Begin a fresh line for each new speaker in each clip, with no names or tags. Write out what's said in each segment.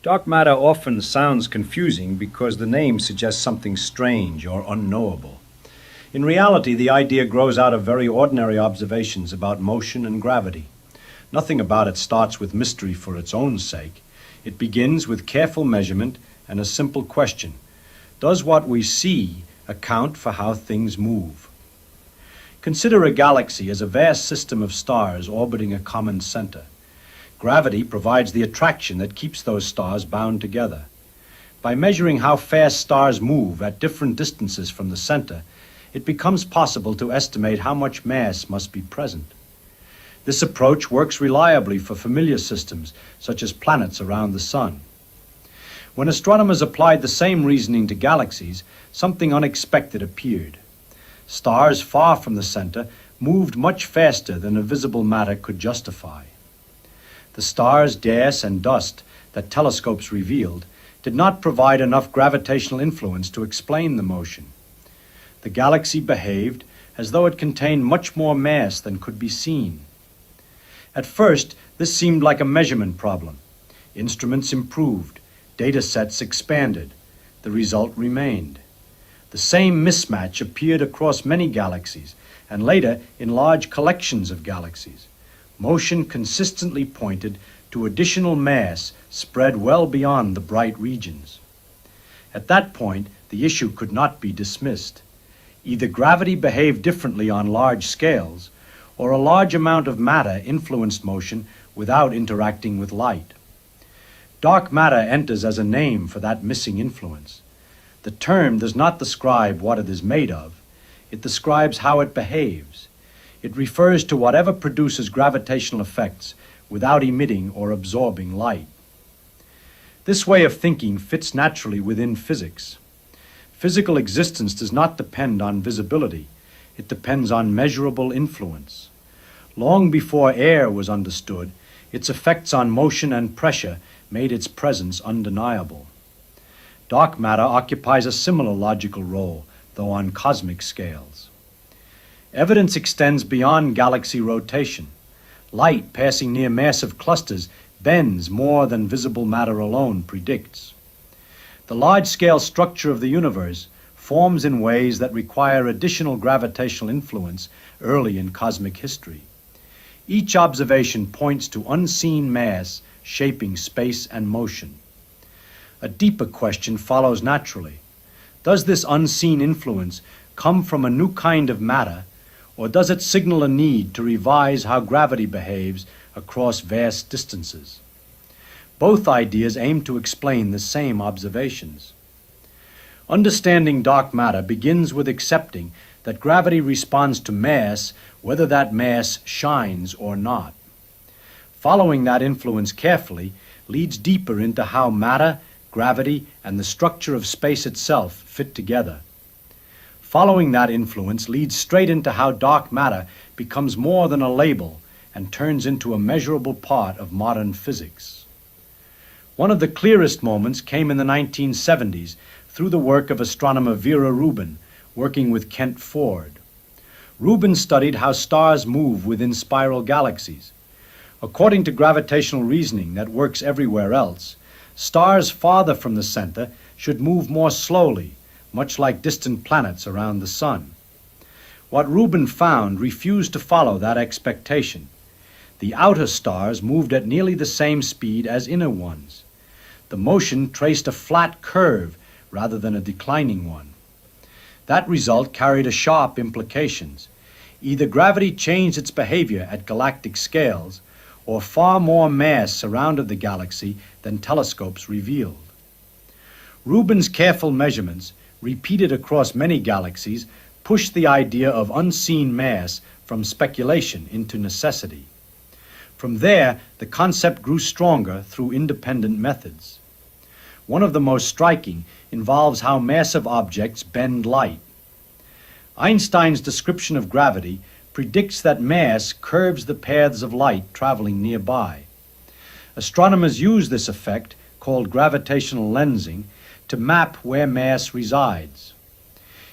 Dark matter often sounds confusing because the name suggests something strange or unknowable. In reality, the idea grows out of very ordinary observations about motion and gravity. Nothing about it starts with mystery for its own sake. It begins with careful measurement and a simple question: does what we see account for how things move? Consider a galaxy as a vast system of stars orbiting a common center. Gravity provides the attraction that keeps those stars bound together. By measuring how fast stars move at different distances from the center, it becomes possible to estimate how much mass must be present. This approach works reliably for familiar systems, such as planets around the sun. When astronomers applied the same reasoning to galaxies, something unexpected appeared. Stars far from the center moved much faster than a visible matter could justify. The stars' gas and dust that telescopes revealed did not provide enough gravitational influence to explain the motion. The galaxy behaved as though it contained much more mass than could be seen. At first, this seemed like a measurement problem. Instruments improved, data sets expanded. The result remained. The same mismatch appeared across many galaxies, and later in large collections of galaxies. Motion consistently pointed to additional mass spread well beyond the bright regions. At that point, the issue could not be dismissed. Either gravity behaved differently on large scales, or a large amount of matter influenced motion without interacting with light. Dark matter enters as a name for that missing influence. The term does not describe what it is made of. It describes how it behaves. It refers to whatever produces gravitational effects without emitting or absorbing light. This way of thinking fits naturally within physics. Physical existence does not depend on visibility. It depends on measurable influence. Long before air was understood, its effects on motion and pressure made its presence undeniable. Dark matter occupies a similar logical role, though on cosmic scales. Evidence extends beyond galaxy rotation. Light passing near massive clusters bends more than visible matter alone predicts. The large-scale structure of the universe forms in ways that require additional gravitational influence early in cosmic history. Each observation points to unseen mass shaping space and motion. A deeper question follows naturally. Does this unseen influence come from a new kind of matter, or does it signal a need to revise how gravity behaves across vast distances? Both ideas aim to explain the same observations. Understanding dark matter begins with accepting that gravity responds to mass whether that mass shines or not. Following that influence carefully leads deeper into how matter, gravity, and the structure of space itself fit together. Following that influence leads straight into how dark matter becomes more than a label and turns into a measurable part of modern physics. One of the clearest moments came in the 1970s through the work of astronomer Vera Rubin, working with Kent Ford. Rubin studied how stars move within spiral galaxies. According to gravitational reasoning that works everywhere else, stars farther from the center should move more slowly, much like distant planets around the sun. What Rubin found refused to follow that expectation. The outer stars moved at nearly the same speed as inner ones. The motion traced a flat curve rather than a declining one. That result carried a sharp implications. Either gravity changed its behavior at galactic scales, or far more mass surrounded the galaxy than telescopes revealed. Rubin's careful measurements, repeated across many galaxies, pushed the idea of unseen mass from speculation into necessity. From there, the concept grew stronger through independent methods. One of the most striking involves how massive objects bend light. Einstein's description of gravity predicts that mass curves the paths of light traveling nearby. Astronomers use this effect, called gravitational lensing, to map where mass resides.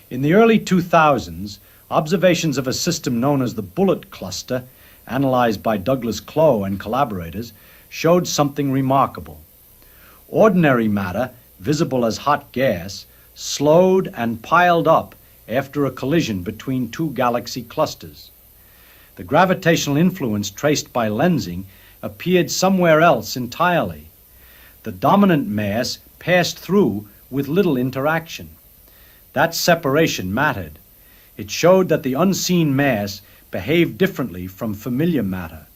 In the early 2000s, observations of a system known as the Bullet Cluster, analyzed by Douglas Clow and collaborators, showed something remarkable. Ordinary matter, visible as hot gas, slowed and piled up after a collision between two galaxy clusters. The gravitational influence traced by lensing appeared somewhere else entirely. The dominant mass passed through with little interaction. That separation mattered. It showed that the unseen mass behaved differently from familiar matter.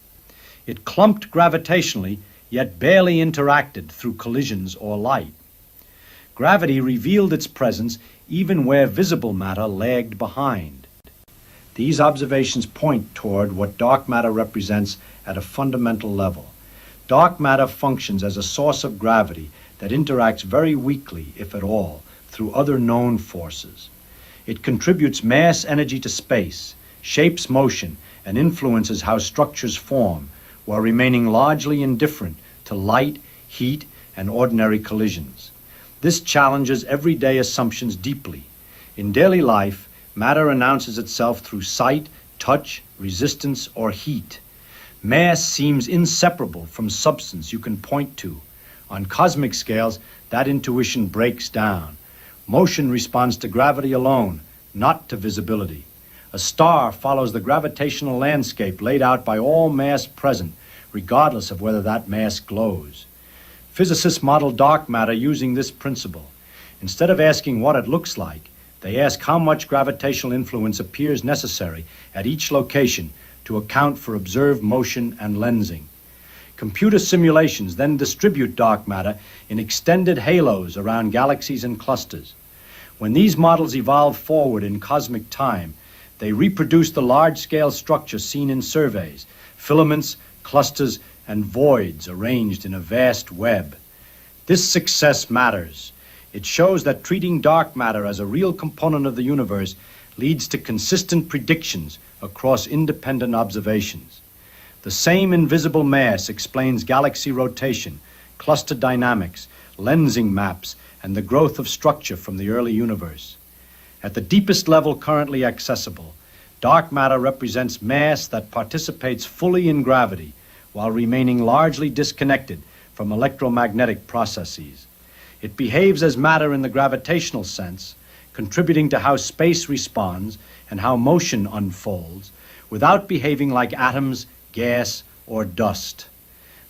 It clumped gravitationally, yet barely interacted through collisions or light. Gravity revealed its presence even where visible matter lagged behind. These observations point toward what dark matter represents at a fundamental level. Dark matter functions as a source of gravity that interacts very weakly, if at all, through other known forces. It contributes mass energy to space, shapes motion, and influences how structures form, while remaining largely indifferent to light, heat, and ordinary collisions. This challenges everyday assumptions deeply. In daily life, matter announces itself through sight, touch, resistance, or heat. Mass seems inseparable from substance you can point to. On cosmic scales, that intuition breaks down. Motion responds to gravity alone, not to visibility. A star follows the gravitational landscape laid out by all mass present, regardless of whether that mass glows. Physicists model dark matter using this principle. Instead of asking what it looks like, they ask how much gravitational influence appears necessary at each location to account for observed motion and lensing. Computer simulations then distribute dark matter in extended halos around galaxies and clusters. When these models evolve forward in cosmic time, they reproduce the large-scale structure seen in surveys, filaments, clusters, and voids arranged in a vast web. This success matters. It shows that treating dark matter as a real component of the universe leads to consistent predictions across independent observations. The same invisible mass explains galaxy rotation, cluster dynamics, lensing maps, and the growth of structure from the early universe. At the deepest level currently accessible, dark matter represents mass that participates fully in gravity while remaining largely disconnected from electromagnetic processes. It behaves as matter in the gravitational sense, contributing to how space responds and how motion unfolds, without behaving like atoms, gas, or dust.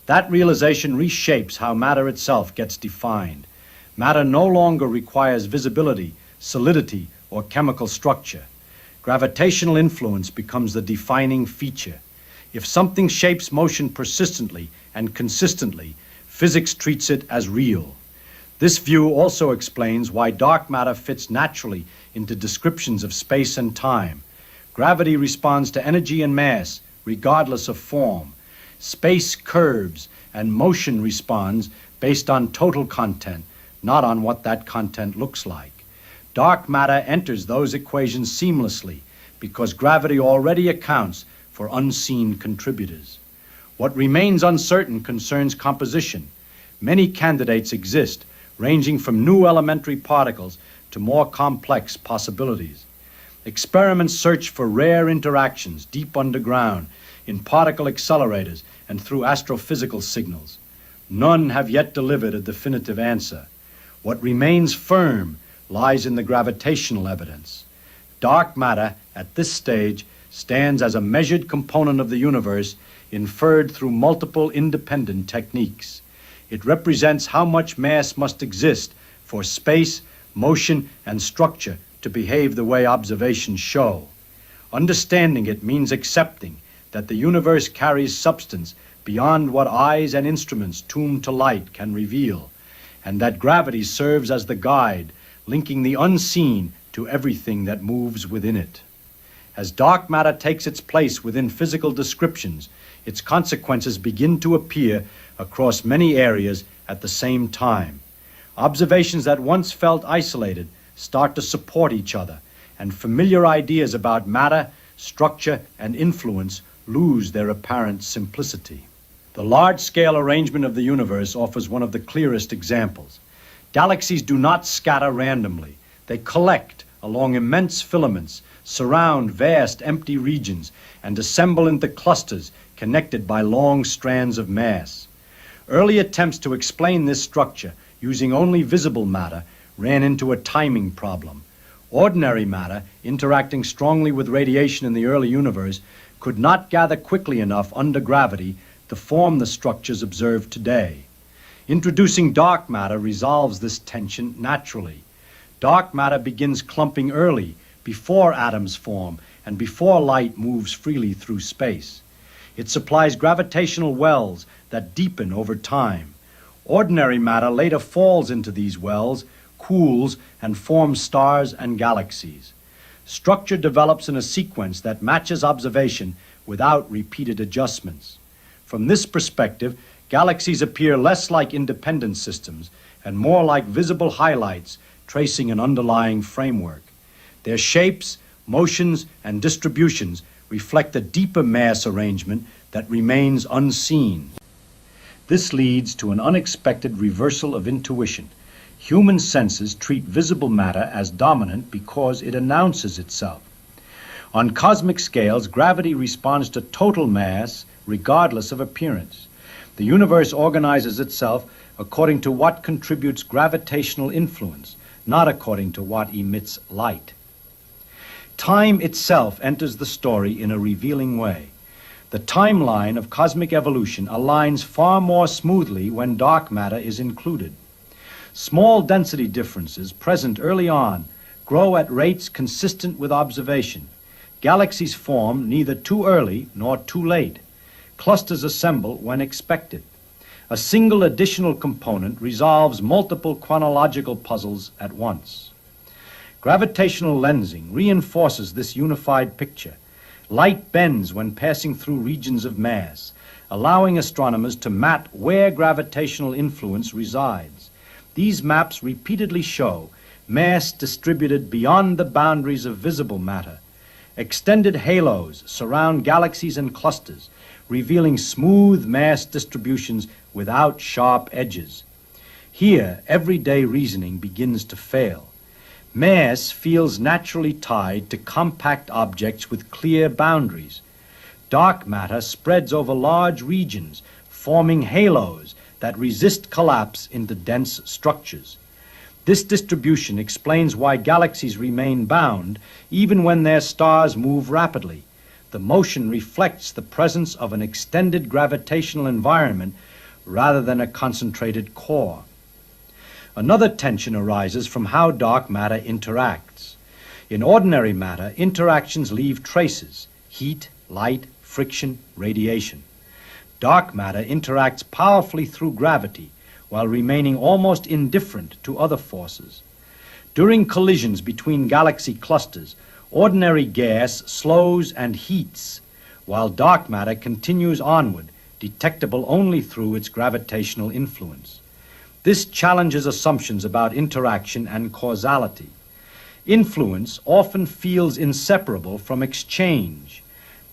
That realization reshapes how matter itself gets defined. Matter no longer requires visibility, solidity, or chemical structure. Gravitational influence becomes the defining feature. If something shapes motion persistently and consistently, physics treats it as real. This view also explains why dark matter fits naturally into descriptions of space and time. Gravity responds to energy and mass, regardless of form. Space curves, and motion responds based on total content, not on what that content looks like. Dark matter enters those equations seamlessly because gravity already accounts for unseen contributors. What remains uncertain concerns composition. Many candidates exist, ranging from new elementary particles to more complex possibilities. Experiments search for rare interactions deep underground, in particle accelerators, and through astrophysical signals. None have yet delivered a definitive answer. What remains firm lies in the gravitational evidence. Dark matter, at this stage, stands as a measured component of the universe, inferred through multiple independent techniques. It represents how much mass must exist for space, motion, and structure to behave the way observations show. Understanding it means accepting that the universe carries substance beyond what eyes and instruments tuned to light can reveal, and that gravity serves as the guide, linking the unseen to everything that moves within it. As dark matter takes its place within physical descriptions, its consequences begin to appear across many areas at the same time. Observations that once felt isolated start to support each other, and familiar ideas about matter, structure, and influence lose their apparent simplicity. The large-scale arrangement of the universe offers one of the clearest examples. Galaxies do not scatter randomly. They collect along immense filaments, surround vast empty regions, and assemble into clusters connected by long strands of mass. Early attempts to explain this structure using only visible matter ran into a timing problem. Ordinary matter, interacting strongly with radiation in the early universe, could not gather quickly enough under gravity to form the structures observed today. Introducing dark matter resolves this tension naturally. Dark matter begins clumping early, before atoms form and before light moves freely through space. It supplies gravitational wells that deepen over time. Ordinary matter later falls into these wells, cools, and forms stars and galaxies. Structure develops in a sequence that matches observation without repeated adjustments. From this perspective, galaxies appear less like independent systems and more like visible highlights tracing an underlying framework. Their shapes, motions, and distributions reflect a deeper mass arrangement that remains unseen. This leads to an unexpected reversal of intuition. Human senses treat visible matter as dominant because it announces itself. On cosmic scales, gravity responds to total mass regardless of appearance. The universe organizes itself according to what contributes gravitational influence, not according to what emits light. Time itself enters the story in a revealing way. The timeline of cosmic evolution aligns far more smoothly when dark matter is included. Small density differences present early on grow at rates consistent with observation. Galaxies form neither too early nor too late. Clusters assemble when expected. A single additional component resolves multiple chronological puzzles at once. Gravitational lensing reinforces this unified picture. Light bends when passing through regions of mass, allowing astronomers to map where gravitational influence resides. These maps repeatedly show mass distributed beyond the boundaries of visible matter. Extended halos surround galaxies and clusters, revealing smooth mass distributions without sharp edges. Here, everyday reasoning begins to fail. Mass feels naturally tied to compact objects with clear boundaries. Dark matter spreads over large regions, forming halos that resist collapse into dense structures. This distribution explains why galaxies remain bound even when their stars move rapidly. The motion reflects the presence of an extended gravitational environment rather than a concentrated core. Another tension arises from how dark matter interacts. In ordinary matter, interactions leave traces: heat, light, friction, radiation. Dark matter interacts powerfully through gravity while remaining almost indifferent to other forces. During collisions between galaxy clusters, ordinary gas slows and heats, while dark matter continues onward, detectable only through its gravitational influence. This challenges assumptions about interaction and causality. Influence often feels inseparable from exchange.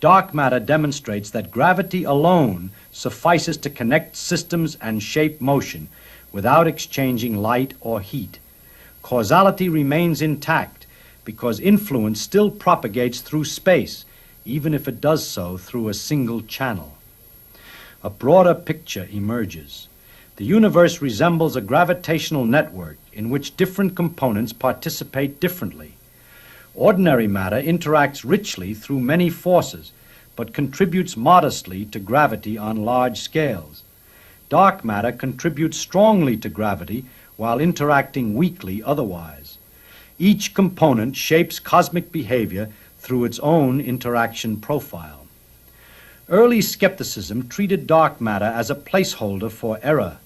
Dark matter demonstrates that gravity alone suffices to connect systems and shape motion without exchanging light or heat. Causality remains intact because influence still propagates through space, even if it does so through a single channel. A broader picture emerges. The universe resembles a gravitational network in which different components participate differently. Ordinary matter interacts richly through many forces, but contributes modestly to gravity on large scales. Dark matter contributes strongly to gravity while interacting weakly otherwise. Each component shapes cosmic behavior through its own interaction profile. Early skepticism treated dark matter as a placeholder for error.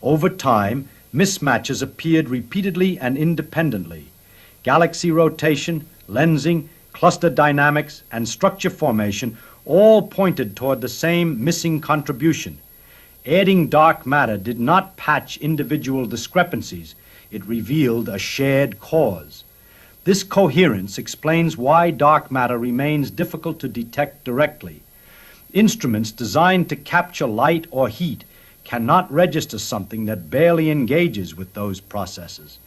Over time, mismatches appeared repeatedly and independently. Galaxy rotation, lensing, cluster dynamics, and structure formation all pointed toward the same missing contribution. Adding dark matter did not patch individual discrepancies. It revealed a shared cause. This coherence explains why dark matter remains difficult to detect directly. Instruments designed to capture light or heat cannot register something that barely engages with those processes.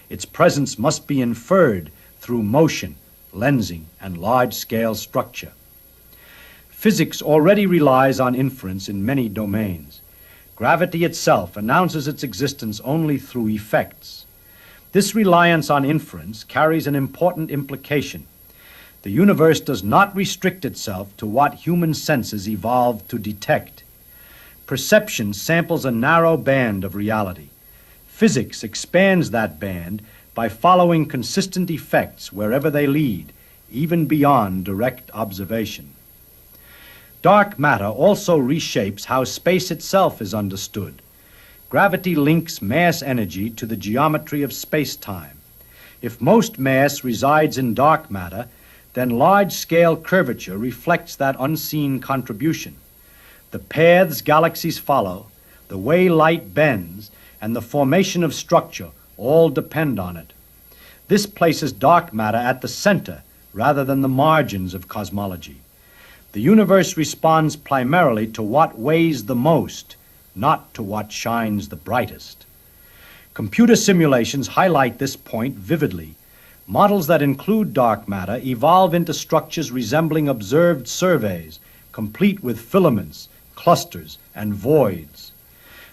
Its presence must be inferred through motion, lensing, and large-scale structure. Physics already relies on inference in many domains. Gravity itself announces its existence only through effects. This reliance on inference carries an important implication. The universe does not restrict itself to what human senses evolved to detect. Perception samples a narrow band of reality. Physics expands that band by following consistent effects wherever they lead, even beyond direct observation. Dark matter also reshapes how space itself is understood. Gravity links mass energy to the geometry of space-time. If most mass resides in dark matter, then large-scale curvature reflects that unseen contribution. The paths galaxies follow, the way light bends, and the formation of structure all depend on it. This places dark matter at the center rather than the margins of cosmology. The universe responds primarily to what weighs the most, not to what shines the brightest. Computer simulations highlight this point vividly. Models that include dark matter evolve into structures resembling observed surveys, complete with filaments, clusters, and voids.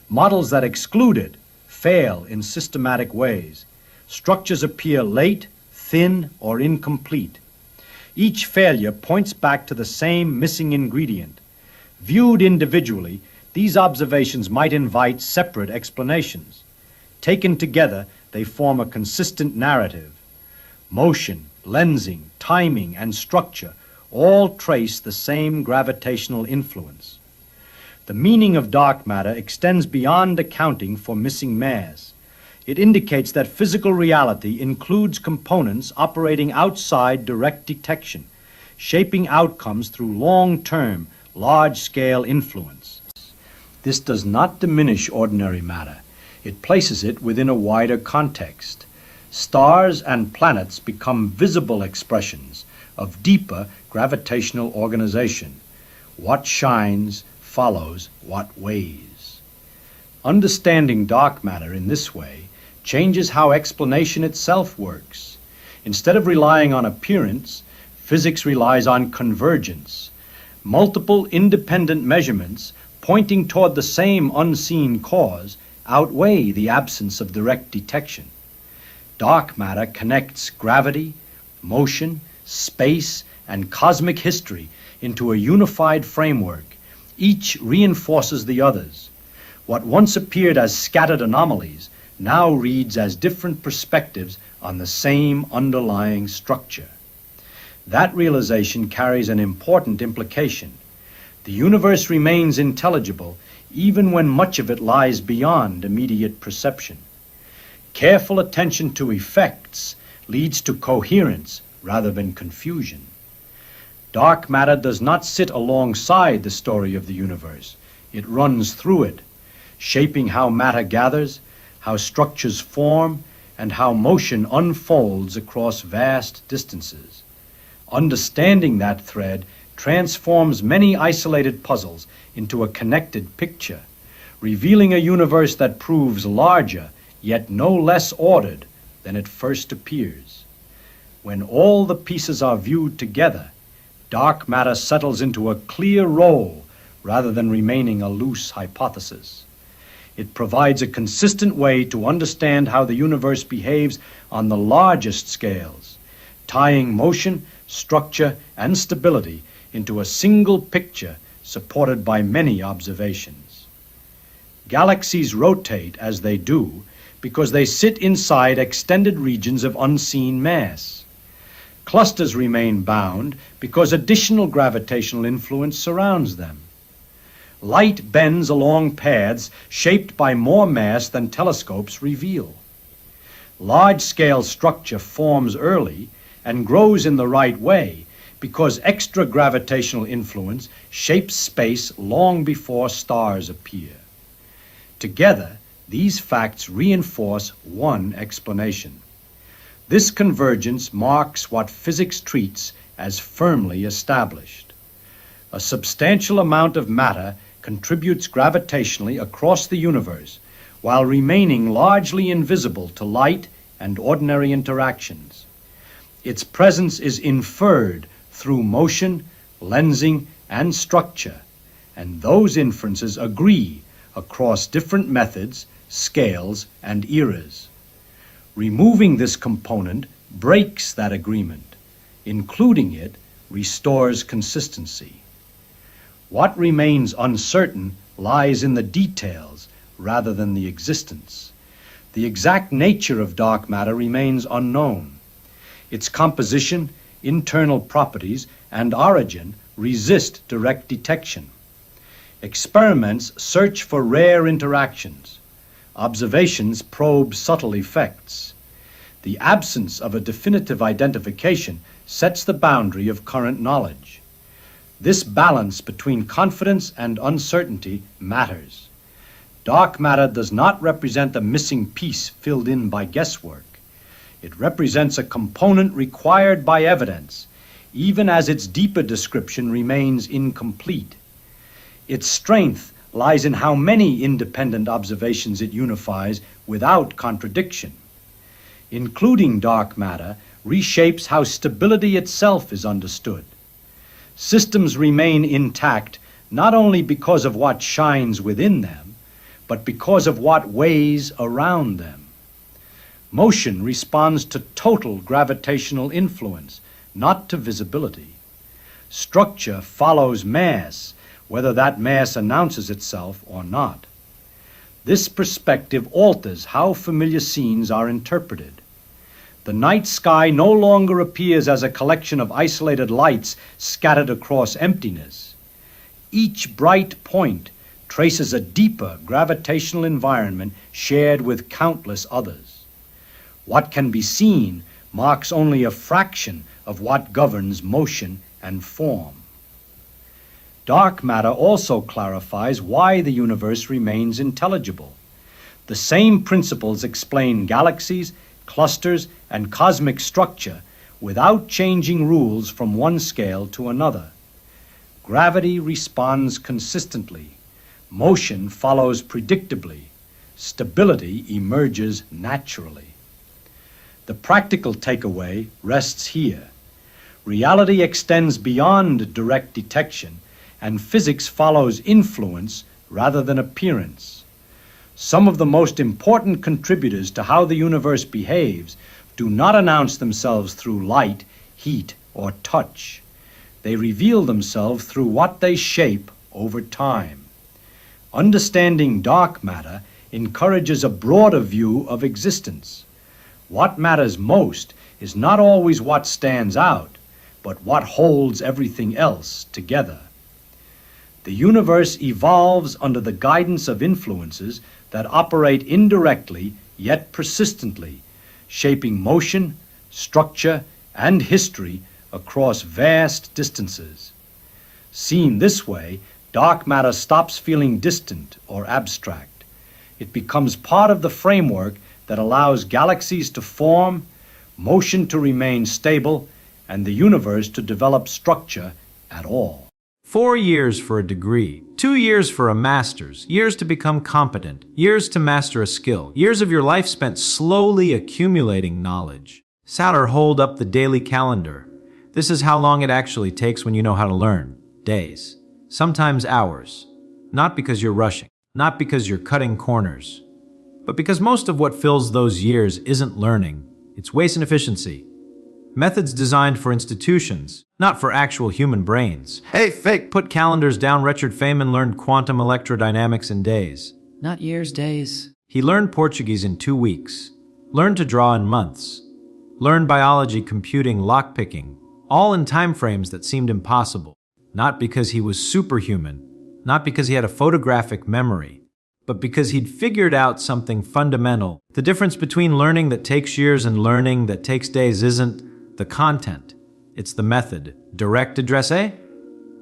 Models that exclude it fail in systematic ways. Structures appear late, thin, or incomplete. Each failure points back to the same missing ingredient. Viewed individually, these observations might invite separate explanations. Taken together, they form a consistent narrative. Motion, lensing, timing, and structure all trace the same gravitational influence. The meaning of dark matter extends beyond accounting for missing mass. It indicates that physical reality includes components operating outside direct detection, shaping outcomes through long-term, large-scale influence. This does not diminish ordinary matter. It places it within a wider context. Stars and planets become visible expressions of deeper gravitational organization. What shines follows what weighs. Understanding dark matter in this way changes how explanation itself works. Instead of relying on appearance, physics relies on convergence. Multiple independent measurements pointing toward the same unseen cause outweigh the absence of direct detection. Dark matter connects gravity, motion, space, and cosmic history into a unified framework. Each reinforces the others. What once appeared as scattered anomalies now reads as different perspectives on the same underlying structure. That realization carries an important implication. The universe remains intelligible even when much of it lies beyond immediate perception. Careful attention to effects leads to coherence rather than confusion. Dark matter does not sit alongside the story of the universe. It runs through it, shaping how matter gathers, how structures form, and how motion unfolds across vast distances. Understanding that thread transforms many isolated puzzles into a connected picture, revealing a universe that proves larger, yet no less ordered than it first appears. When all the pieces are viewed together, dark matter settles into a clear role rather than remaining a loose hypothesis. It provides a consistent way to understand how the universe behaves on the largest scales, tying motion, structure, and stability into a single picture supported by many observations. Galaxies rotate as they do because they sit inside extended regions of unseen mass. Clusters remain bound because additional gravitational influence surrounds them. Light bends along paths shaped by more mass than telescopes reveal. Large-scale structure forms early and grows in the right way because extra gravitational influence shapes space long before stars appear. Together, these facts reinforce one explanation. This convergence marks what physics treats as firmly established. A substantial amount of matter contributes gravitationally across the universe while remaining largely invisible to light and ordinary interactions. Its presence is inferred through motion, lensing, and structure, and those inferences agree across different methods, scales, and eras. Removing this component breaks that agreement. Including it restores consistency. What remains uncertain lies in the details rather than the existence. The exact nature of dark matter remains unknown. Its composition, internal properties, and origin resist direct detection. Experiments search for rare interactions. Observations probe subtle effects. The absence of a definitive identification sets the boundary of current knowledge. This balance between confidence and uncertainty matters. Dark matter does not represent a missing piece filled in by guesswork. It represents a component required by evidence, even as its deeper description remains incomplete. Its strength lies in how many independent observations it unifies without contradiction. Including dark matter reshapes how stability itself is understood. Systems remain intact not only because of what shines within them, but because of what weighs around them. Motion responds to total gravitational influence, not to visibility. Structure follows mass, whether that mass announces itself or not. This perspective alters how familiar scenes are interpreted. The night sky no longer appears as a collection of isolated lights scattered across emptiness. Each bright point traces a deeper gravitational environment shared with countless others. What can be seen marks only a fraction of what governs motion and form. Dark matter also clarifies why the universe remains intelligible. The same principles explain galaxies, clusters, and cosmic structure without changing rules from one scale to another. Gravity responds consistently. Motion follows predictably. Stability emerges naturally. The practical takeaway rests here. Reality extends beyond direct detection, and physics follows influence rather than appearance. Some of the most important contributors to how the universe behaves do not announce themselves through light, heat, or touch. They reveal themselves through what they shape over time. Understanding dark matter encourages a broader view of existence. What matters most is not always what stands out, but what holds everything else together. The universe evolves under the guidance of influences that operate indirectly yet persistently, shaping motion, structure, and history across vast distances. Seen this way, dark matter stops feeling distant or abstract. It becomes part of the framework that allows galaxies to form, motion to remain stable, and the universe to develop structure at all.
4 years for a degree, 2 years for a master's, years to become competent, years to master a skill, years of your life spent slowly accumulating knowledge. Satter, hold up the daily calendar. This is how long it actually takes when you know how to learn. Days. Sometimes hours. Not because you're rushing, not because you're cutting corners, but because most of what fills those years isn't learning. It's waste and efficiency. Methods designed for institutions, not for actual human brains. Hey, fake! Put calendars down. Richard Feynman learned quantum electrodynamics in days.
Not years, days.
He learned Portuguese in 2 weeks. Learned to draw in months. Learned biology, computing, lockpicking, all in time frames that seemed impossible. Not because he was superhuman, not because he had a photographic memory, but because he'd figured out something fundamental. The difference between learning that takes years and learning that takes days isn't the content, it's the method. Direct addressé?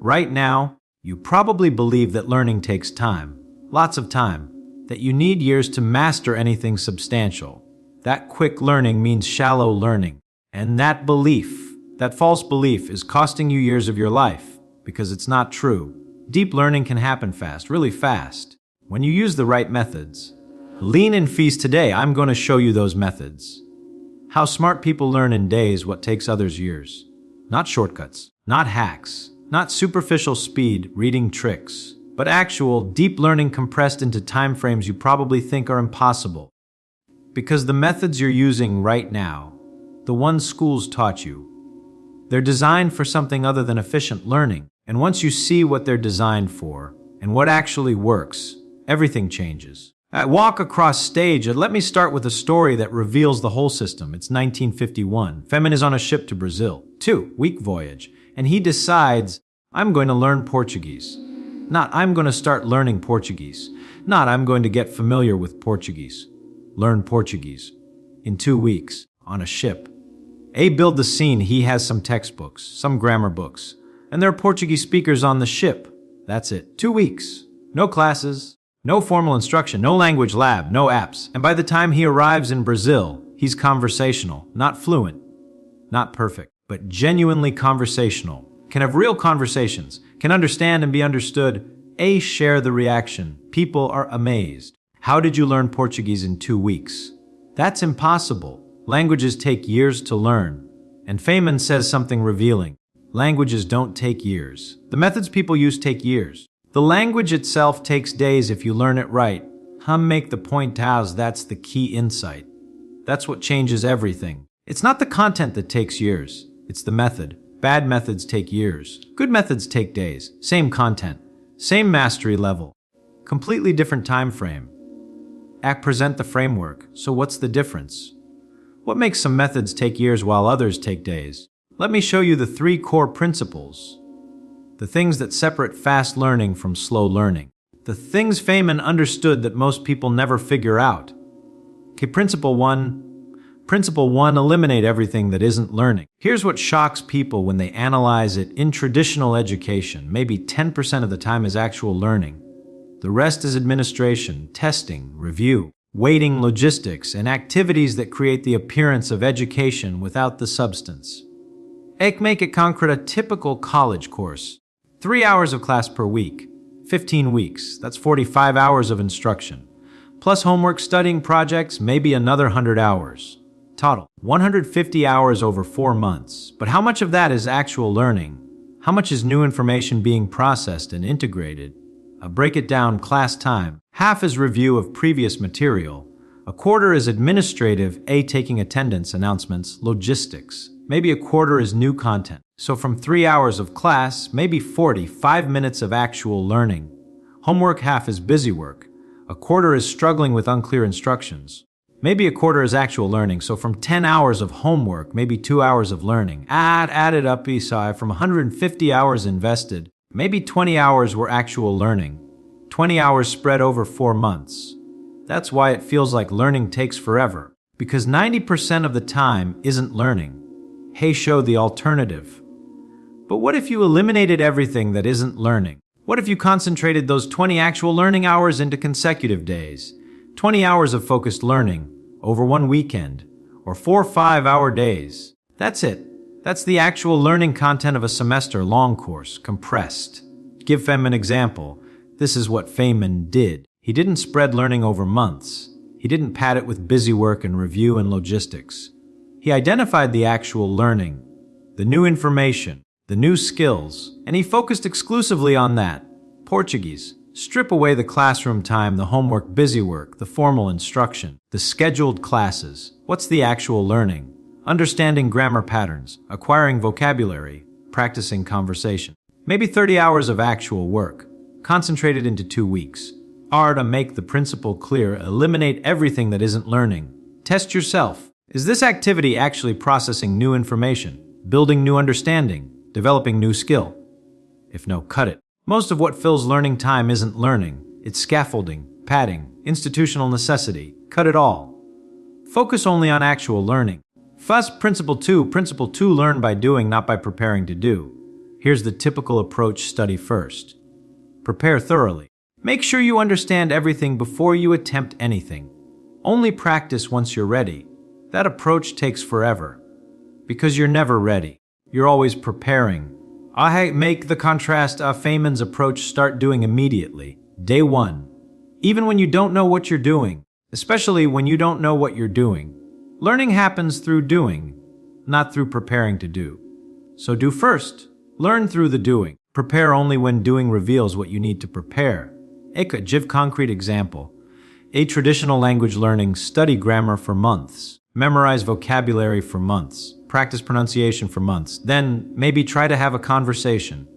Right now, you probably believe that learning takes time, lots of time, that you need years to master anything substantial. That quick learning means shallow learning. And that belief, that false belief, is costing you years of your life because it's not true. Deep learning can happen fast, really fast, when you use the right methods. Lean and feast today. I'm going to show you those methods. How smart people learn in days what takes others years. Not shortcuts, not hacks, not superficial speed reading tricks, but actual, deep learning compressed into time frames you probably think are impossible. Because the methods you're using right now, the ones schools taught you, they're designed for something other than efficient learning. And once you see what they're designed for and what actually works, everything changes. At Walk Across Stage, let me start with a story that reveals the whole system. It's 1951. Feynman is on a ship to Brazil. 2-week voyage. And he decides, I'm going to learn Portuguese. Not, I'm going to start learning Portuguese. Not, I'm going to get familiar with Portuguese. Learn Portuguese. In 2 weeks, on a ship. Build the scene. He has some textbooks, some grammar books, and there are Portuguese speakers on the ship. That's it. 2 weeks. No classes, no formal instruction, no language lab, no apps. And by the time he arrives in Brazil, he's conversational, not fluent, not perfect, but genuinely conversational. Can have real conversations, can understand and be understood. Share the reaction. People are amazed. How did you learn Portuguese in 2 weeks? That's impossible. Languages take years to learn. And Feynman says something revealing. Languages don't take years. The methods people use take years. The language itself takes days if you learn it right. Make the point house, that's the key insight. That's what changes everything. It's not the content that takes years. It's the method. Bad methods take years. Good methods take days. Same content. Same mastery level. Completely different time frame. Present the framework. So what's the difference? What makes some methods take years while others take days? Let me show you the 3 core principles. The things that separate fast learning from slow learning. The things Feynman understood that most people never figure out. Principle 1. Principle 1, eliminate everything that isn't learning. Here's what shocks people when they analyze it. In traditional education, maybe 10% of the time is actual learning. The rest is administration, testing, review, weighting, logistics, and activities that create the appearance of education without the substance. Make it concrete. A typical college course. 3 hours of class per week. 15 weeks. That's 45 hours of instruction. Plus homework, studying projects, maybe another 100 hours. Total. 150 hours over 4 months. But how much of that is actual learning? How much is new information being processed and integrated? Break it down. Class time. Half is review of previous material. A quarter is administrative, taking attendance, announcements, logistics. Maybe a quarter is new content. So from 3 hours of class, maybe 45 minutes of actual learning. Homework, half is busy work. A quarter is struggling with unclear instructions. Maybe a quarter is actual learning. So from 10 hours of homework, maybe 2 hours of learning. Add it up, from 150 hours invested, maybe 20 hours were actual learning. 20 hours spread over 4 months. That's why it feels like learning takes forever. Because 90% of the time isn't learning. Show the alternative. But what if you eliminated everything that isn't learning? What if you concentrated those 20 actual learning hours into consecutive days? 20 hours of focused learning over 1 weekend, or 4 5-hour days. That's it. That's the actual learning content of a semester-long course, compressed. Give Feynman an example. This is what Feynman did. He didn't spread learning over months. He didn't pad it with busy work and review and logistics. He identified the actual learning, the new information, the new skills, and he focused exclusively on that. Portuguese. Strip away the classroom time, the homework, busy work, the formal instruction, the scheduled classes. What's the actual learning? Understanding grammar patterns, acquiring vocabulary, practicing conversation. Maybe 30 hours of actual work, concentrated into 2 weeks. To make the principle clear, eliminate everything that isn't learning. Test yourself. Is this activity actually processing new information, building new understanding, developing new skill? If no, cut it. Most of what fills learning time isn't learning. It's scaffolding, padding, institutional necessity. Cut it all. Focus only on actual learning. Principle 2, learn by doing, not by preparing to do. Here's the typical approach: study first. Prepare thoroughly. Make sure you understand everything before you attempt anything. Only practice once you're ready. That approach takes forever. Because you're never ready. You're always preparing. Make the contrast of Feynman's approach: start doing immediately. Day 1. Even when you don't know what you're doing, especially when you don't know what you're doing. Learning happens through doing, not through preparing to do. So do first. Learn through the doing. Prepare only when doing reveals what you need to prepare. Ek give concrete example. A traditional language learning, study grammar for months, memorize vocabulary for months, practice pronunciation for months, then maybe try to have a conversation.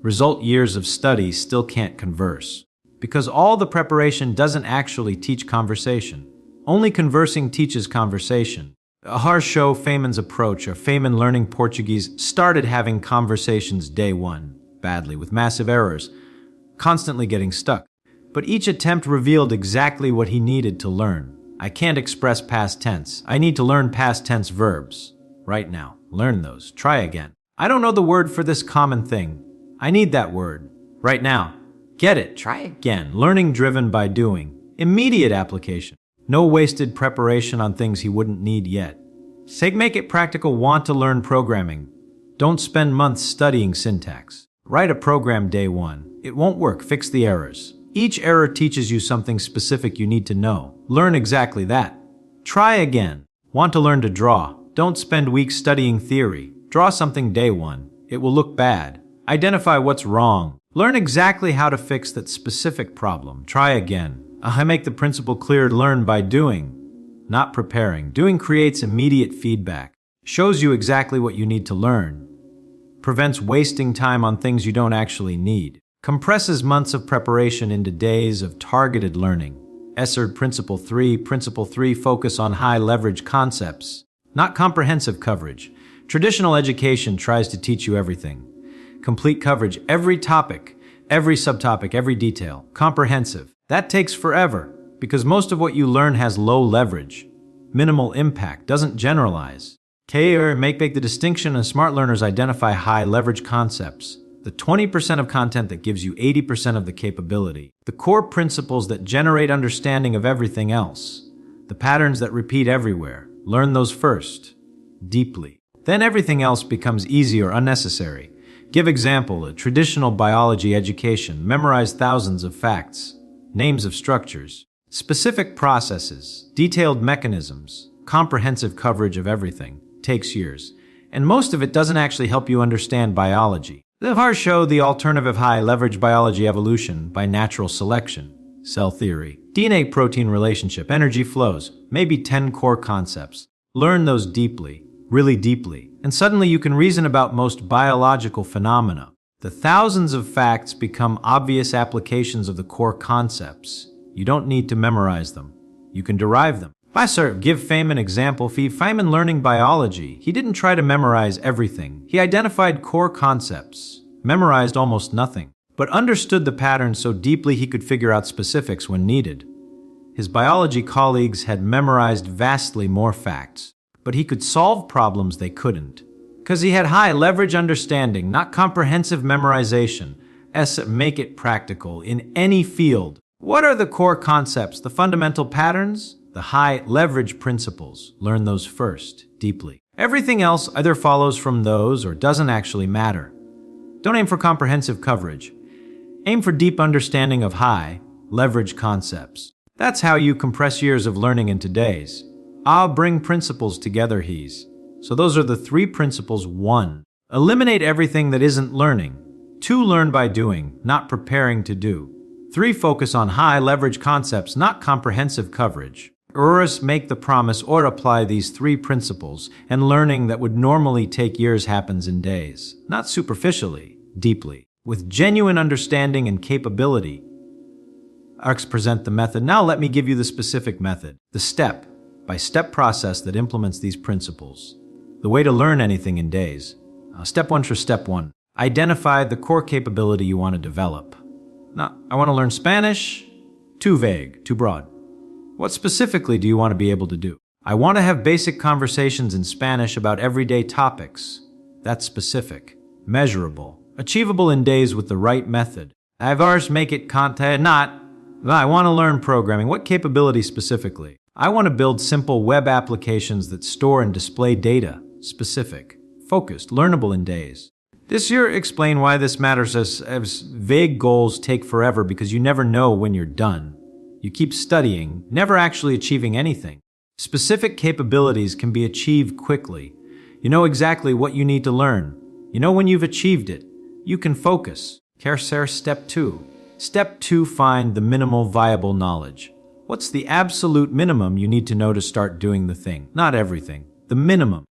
Result years of study still can't converse. Because all the preparation doesn't actually teach conversation. Only conversing teaches conversation. A harsh show Feynman's approach, or Feynman learning Portuguese, started having conversations day one, badly, with massive errors, constantly getting stuck. But each attempt revealed exactly what he needed to learn. I can't express past tense. I need to learn past tense verbs. Right now. Learn those. Try again. I don't know the word for this common thing. I need that word. Right now. Get it. Try again. Learning driven by doing. Immediate application. No wasted preparation on things he wouldn't need yet. Make it practical. Want to learn programming. Don't spend months studying syntax. Write a program day one. It won't work. Fix the errors. Each error teaches you something specific you need to know. Learn exactly that. Try again. Want to learn to draw. Don't spend weeks studying theory. Draw something day one. It will look bad. Identify what's wrong. Learn exactly how to fix that specific problem. Try again. I make the principle clear. Learn by doing, not preparing. Doing creates immediate feedback. Shows you exactly what you need to learn. Prevents wasting time on things you don't actually need. Compresses months of preparation into days of targeted learning. Principle 3, focus on high leverage concepts, not comprehensive coverage. Traditional education tries to teach you everything. Complete coverage, every topic, every subtopic, every detail. Comprehensive. That takes forever, because most of what you learn has low leverage, minimal impact, doesn't generalize. Make the distinction, and smart learners identify high leverage concepts. The 20% of content that gives you 80% of the capability. The core principles that generate understanding of everything else. The patterns that repeat everywhere. Learn those first, deeply. Then everything else becomes easy or unnecessary. Give example, a traditional biology education. Memorize thousands of facts, names of structures, specific processes, detailed mechanisms, comprehensive coverage of everything. Takes years. And most of it doesn't actually help you understand biology. The VAR show the alternative high leverage biology evolution by natural selection, cell theory, DNA-protein relationship, energy flows, maybe 10 core concepts. Learn those deeply, really deeply, and suddenly you can reason about most biological phenomena. The thousands of facts become obvious applications of the core concepts. You don't need to memorize them. You can derive them. Give Feynman example. Feynman learning biology. He didn't try to memorize everything. He identified core concepts, memorized almost nothing, but understood the patterns so deeply he could figure out specifics when needed. His biology colleagues had memorized vastly more facts, but he could solve problems they couldn't. Because he had high leverage understanding, not comprehensive memorization. Make it practical in any field. What are the core concepts, the fundamental patterns? The high leverage principles. Learn those first, deeply. Everything else either follows from those or doesn't actually matter. Don't aim for comprehensive coverage. Aim for deep understanding of high leverage concepts. That's how you compress years of learning into days. Bring principles together. So those are the 3 principles. 1. Eliminate everything that isn't learning. 2. Learn by doing, not preparing to do. 3. Focus on high leverage concepts, not comprehensive coverage. Make the promise or apply these 3 principles, and learning that would normally take years happens in days. Not superficially, deeply. With genuine understanding and capability. Present the method. Now let me give you the specific method. The step-by-step process that implements these principles. The way to learn anything in days. Step 1. Identify the core capability you want to develop. Now, I want to learn Spanish. Too vague, too broad. What specifically do you want to be able to do? I want to have basic conversations in Spanish about everyday topics. That's specific, measurable, achievable in days with the right method. Make it content, not, I want to learn programming. What capability specifically? I want to build simple web applications that store and display data. Specific, focused, learnable in days. This year, explain why this matters as vague goals take forever because you never know when you're done. You keep studying, never actually achieving anything. Specific capabilities can be achieved quickly. You know exactly what you need to learn. You know when you've achieved it. You can focus. Kerser Step 2. Step 2. Find the minimal viable knowledge. What's the absolute minimum you need to know to start doing the thing? Not everything. The minimum.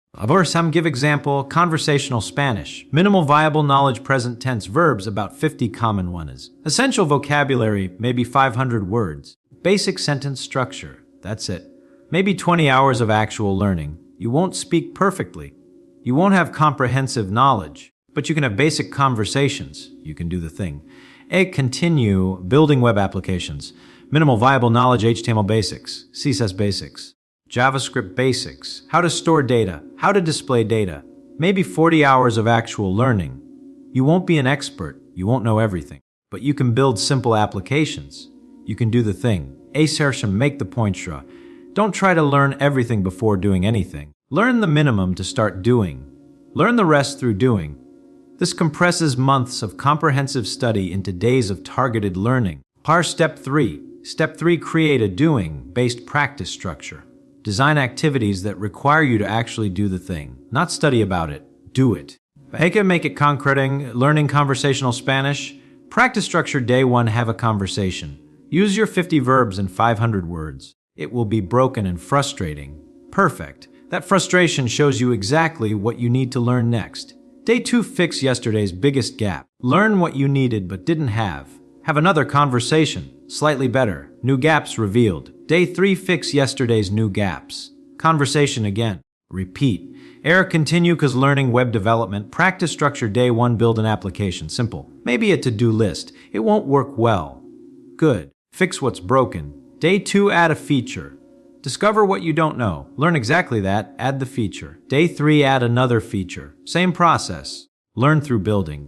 Some give example, conversational Spanish. Minimal viable knowledge present tense verbs, about 50 common ones. Essential vocabulary, maybe 500 words. Basic sentence structure. That's it. Maybe 20 hours of actual learning. You won't speak perfectly. You won't have comprehensive knowledge, but you can have basic conversations. You can do the thing. Continue building web applications. Minimal viable knowledge, HTML basics, CSS basics, JavaScript basics, how to store data, how to display data. Maybe 40 hours of actual learning. You won't be an expert. You won't know everything, but you can build simple applications. You can do the thing. Make the point. Don't try to learn everything before doing anything. Learn the minimum to start doing. Learn the rest through doing. This compresses months of comprehensive study into days of targeted learning. Step 3. Step 3. Create a doing-based practice structure. Design activities that require you to actually do the thing. Not study about it. Do it. Make it concreting. Learning conversational Spanish. Practice structure. Day 1. Have a conversation. Use your 50 verbs and 500 words. It will be broken and frustrating. Perfect. That frustration shows you exactly what you need to learn next. Day 2. Fix yesterday's biggest gap. Learn what you needed but didn't have. Have another conversation. Slightly better. New gaps revealed. Day 3. Fix yesterday's new gaps. Conversation again. Repeat. Continue cause learning web development. Practice structure. Day 1. Build an application. Simple. Maybe a to-do list. It won't work well. Good. Fix what's broken. Day 2. Add a feature. Discover what you don't know. Learn exactly that. Add the feature. Day 3. Add another feature. Same process. Learn through building.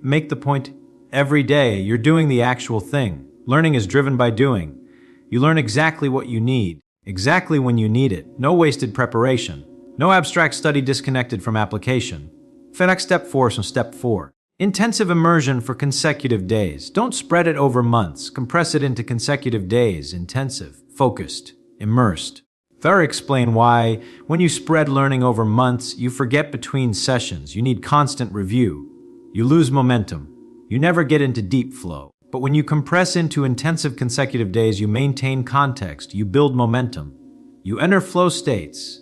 Make the point. Every day, you're doing the actual thing. Learning is driven by doing. You learn exactly what you need, exactly when you need it. No wasted preparation. No abstract study disconnected from application. Step 4. Step 4. Intensive immersion for consecutive days. Don't spread it over months. Compress it into consecutive days. Intensive, focused, immersed. Explain why, when you spread learning over months, you forget between sessions. You need constant review. You lose momentum. You never get into deep flow. But when you compress into intensive consecutive days, you maintain context. You build momentum. You enter flow states.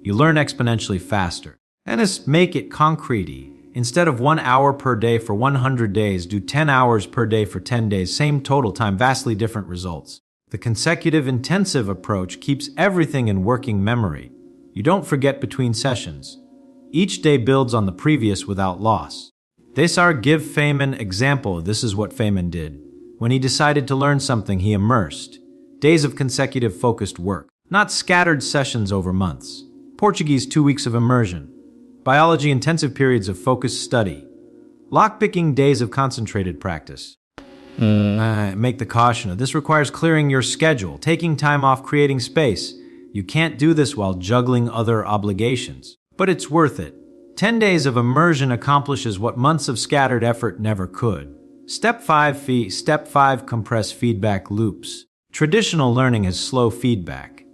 You learn exponentially faster. Make it concrete. Instead of 1 hour per day for 100 days, do 10 hours per day for 10 days. Same total time, vastly different results. The consecutive intensive approach keeps everything in working memory. You don't forget between sessions. Each day builds on the previous without loss. Give Feynman example. This is what Feynman did. When he decided to learn something, he immersed. Days of consecutive focused work, not scattered sessions over months. Portuguese 2 weeks of immersion. Biology intensive periods of focused study. Lockpicking days of concentrated practice. Make the caution. This requires clearing your schedule, taking time off, creating space. You can't do this while juggling other obligations. But it's worth it. 10 days of immersion accomplishes what months of scattered effort never could. Step 5. Compress feedback loops. Traditional learning has slow feedback.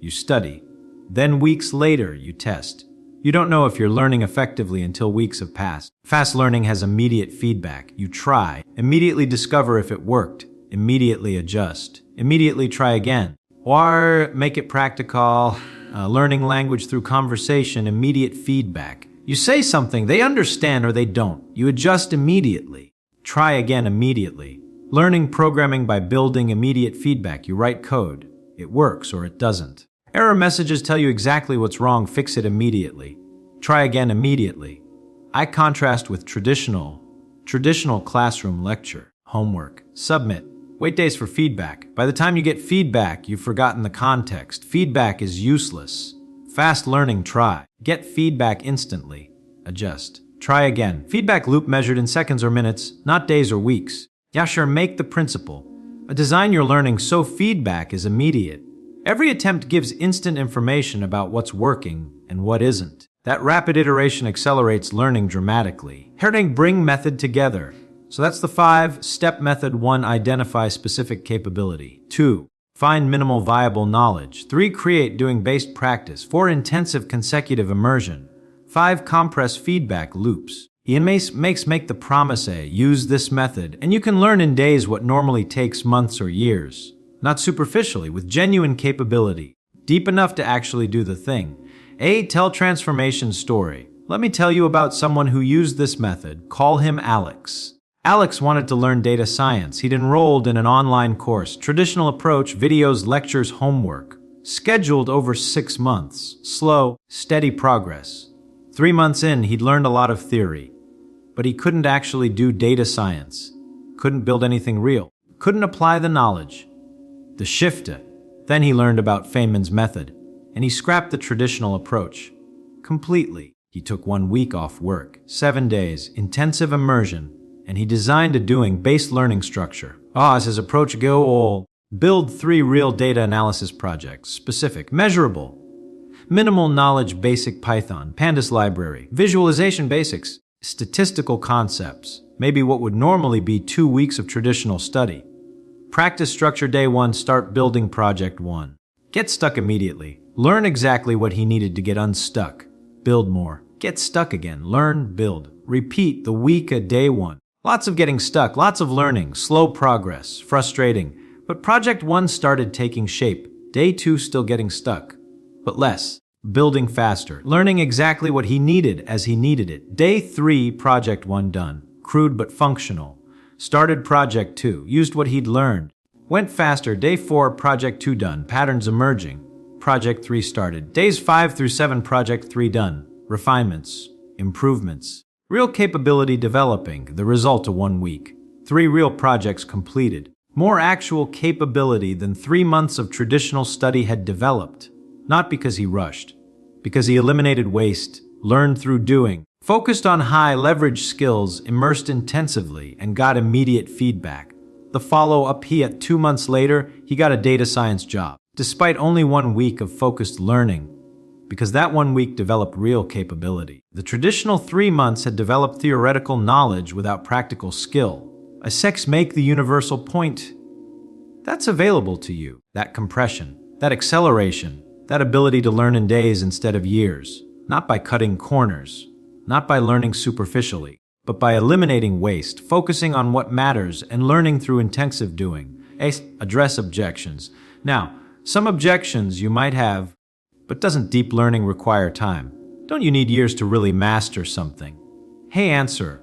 You study. Then weeks later, you test. You don't know if you're learning effectively until weeks have passed. Fast learning has immediate feedback. You try. Immediately discover if it worked. Immediately adjust. Immediately try again. Or make it practical. Learning language through conversation. Immediate feedback. You say something, they understand or they don't. You adjust immediately. Try again immediately. Learning programming by building immediate feedback. You write code. It works or it doesn't. Error messages tell you exactly what's wrong. Fix it immediately. Try again immediately. I contrast with traditional classroom lecture. Homework. Submit. Wait days for feedback. By the time you get feedback, you've forgotten the context. Feedback is useless. Fast learning, try. Get feedback instantly. Adjust. Try again. Feedback loop measured in seconds or minutes, not days or weeks. Make the principle. Design your learning so feedback is immediate. Every attempt gives instant information about what's working and what isn't. That rapid iteration accelerates learning dramatically. Bring method together. So that's the 5-step method. 1. Identify specific capability. 2. Find minimal viable knowledge. 3. Create doing-based practice. 4. Intensive consecutive immersion. 5. Compress feedback loops. Ian makes make the promise use this method, and you can learn in days what normally takes months or years. Not superficially, with genuine capability, deep enough to actually do the thing. Tell transformation story. Let me tell you about someone who used this method. Call him Alex. Alex wanted to learn data science. He'd enrolled in an online course, traditional approach, videos, lectures, homework. Scheduled over 6 months. Slow, steady progress. 3 months in, he'd learned a lot of theory. But he couldn't actually do data science. Couldn't build anything real. Couldn't apply the knowledge. The shift. Then he learned about Feynman's method, and he scrapped the traditional approach. Completely. He took 1 week off work, 7 days, intensive immersion, and he designed a doing-based learning structure. As his approach go all. Build 3 real data analysis projects, specific, measurable. Minimal knowledge basic Python, pandas library, visualization basics, statistical concepts, maybe what would normally be 2 weeks of traditional study. Practice structure day 1, start building project 1. Get stuck immediately. Learn exactly what he needed to get unstuck. Build more. Get stuck again. Learn, build. Repeat the week of day 1. Lots of getting stuck, lots of learning, slow progress, frustrating. But project 1 started taking shape. Day 2 still getting stuck. But less. Building faster. Learning exactly what he needed as he needed it. Day 3, project 1 done. Crude but functional. Started project 2. Used what he'd learned. Went faster. Day 4, project 2 done. Patterns emerging. Project 3 started. Days 5 through 7, project 3 done. Refinements. Improvements. Real capability developing. The result of 1 week. 3 real projects completed. More actual capability than 3 months of traditional study had developed. Not because he rushed. Because he eliminated waste, learned through doing, focused on high-leverage skills, immersed intensively, and got immediate feedback. The follow-up, 2 months later, he got a data science job, despite only 1 week of focused learning, because that 1 week developed real capability. The traditional 3 months had developed theoretical knowledge without practical skill. A sex make the universal point. That's available to you, that compression, that acceleration, that ability to learn in days instead of years, not by cutting corners, not by learning superficially, but by eliminating waste, focusing on what matters, and learning through intensive doing. Address objections. Now, some objections you might have, but doesn't deep learning require time? Don't you need years to really master something? Answer.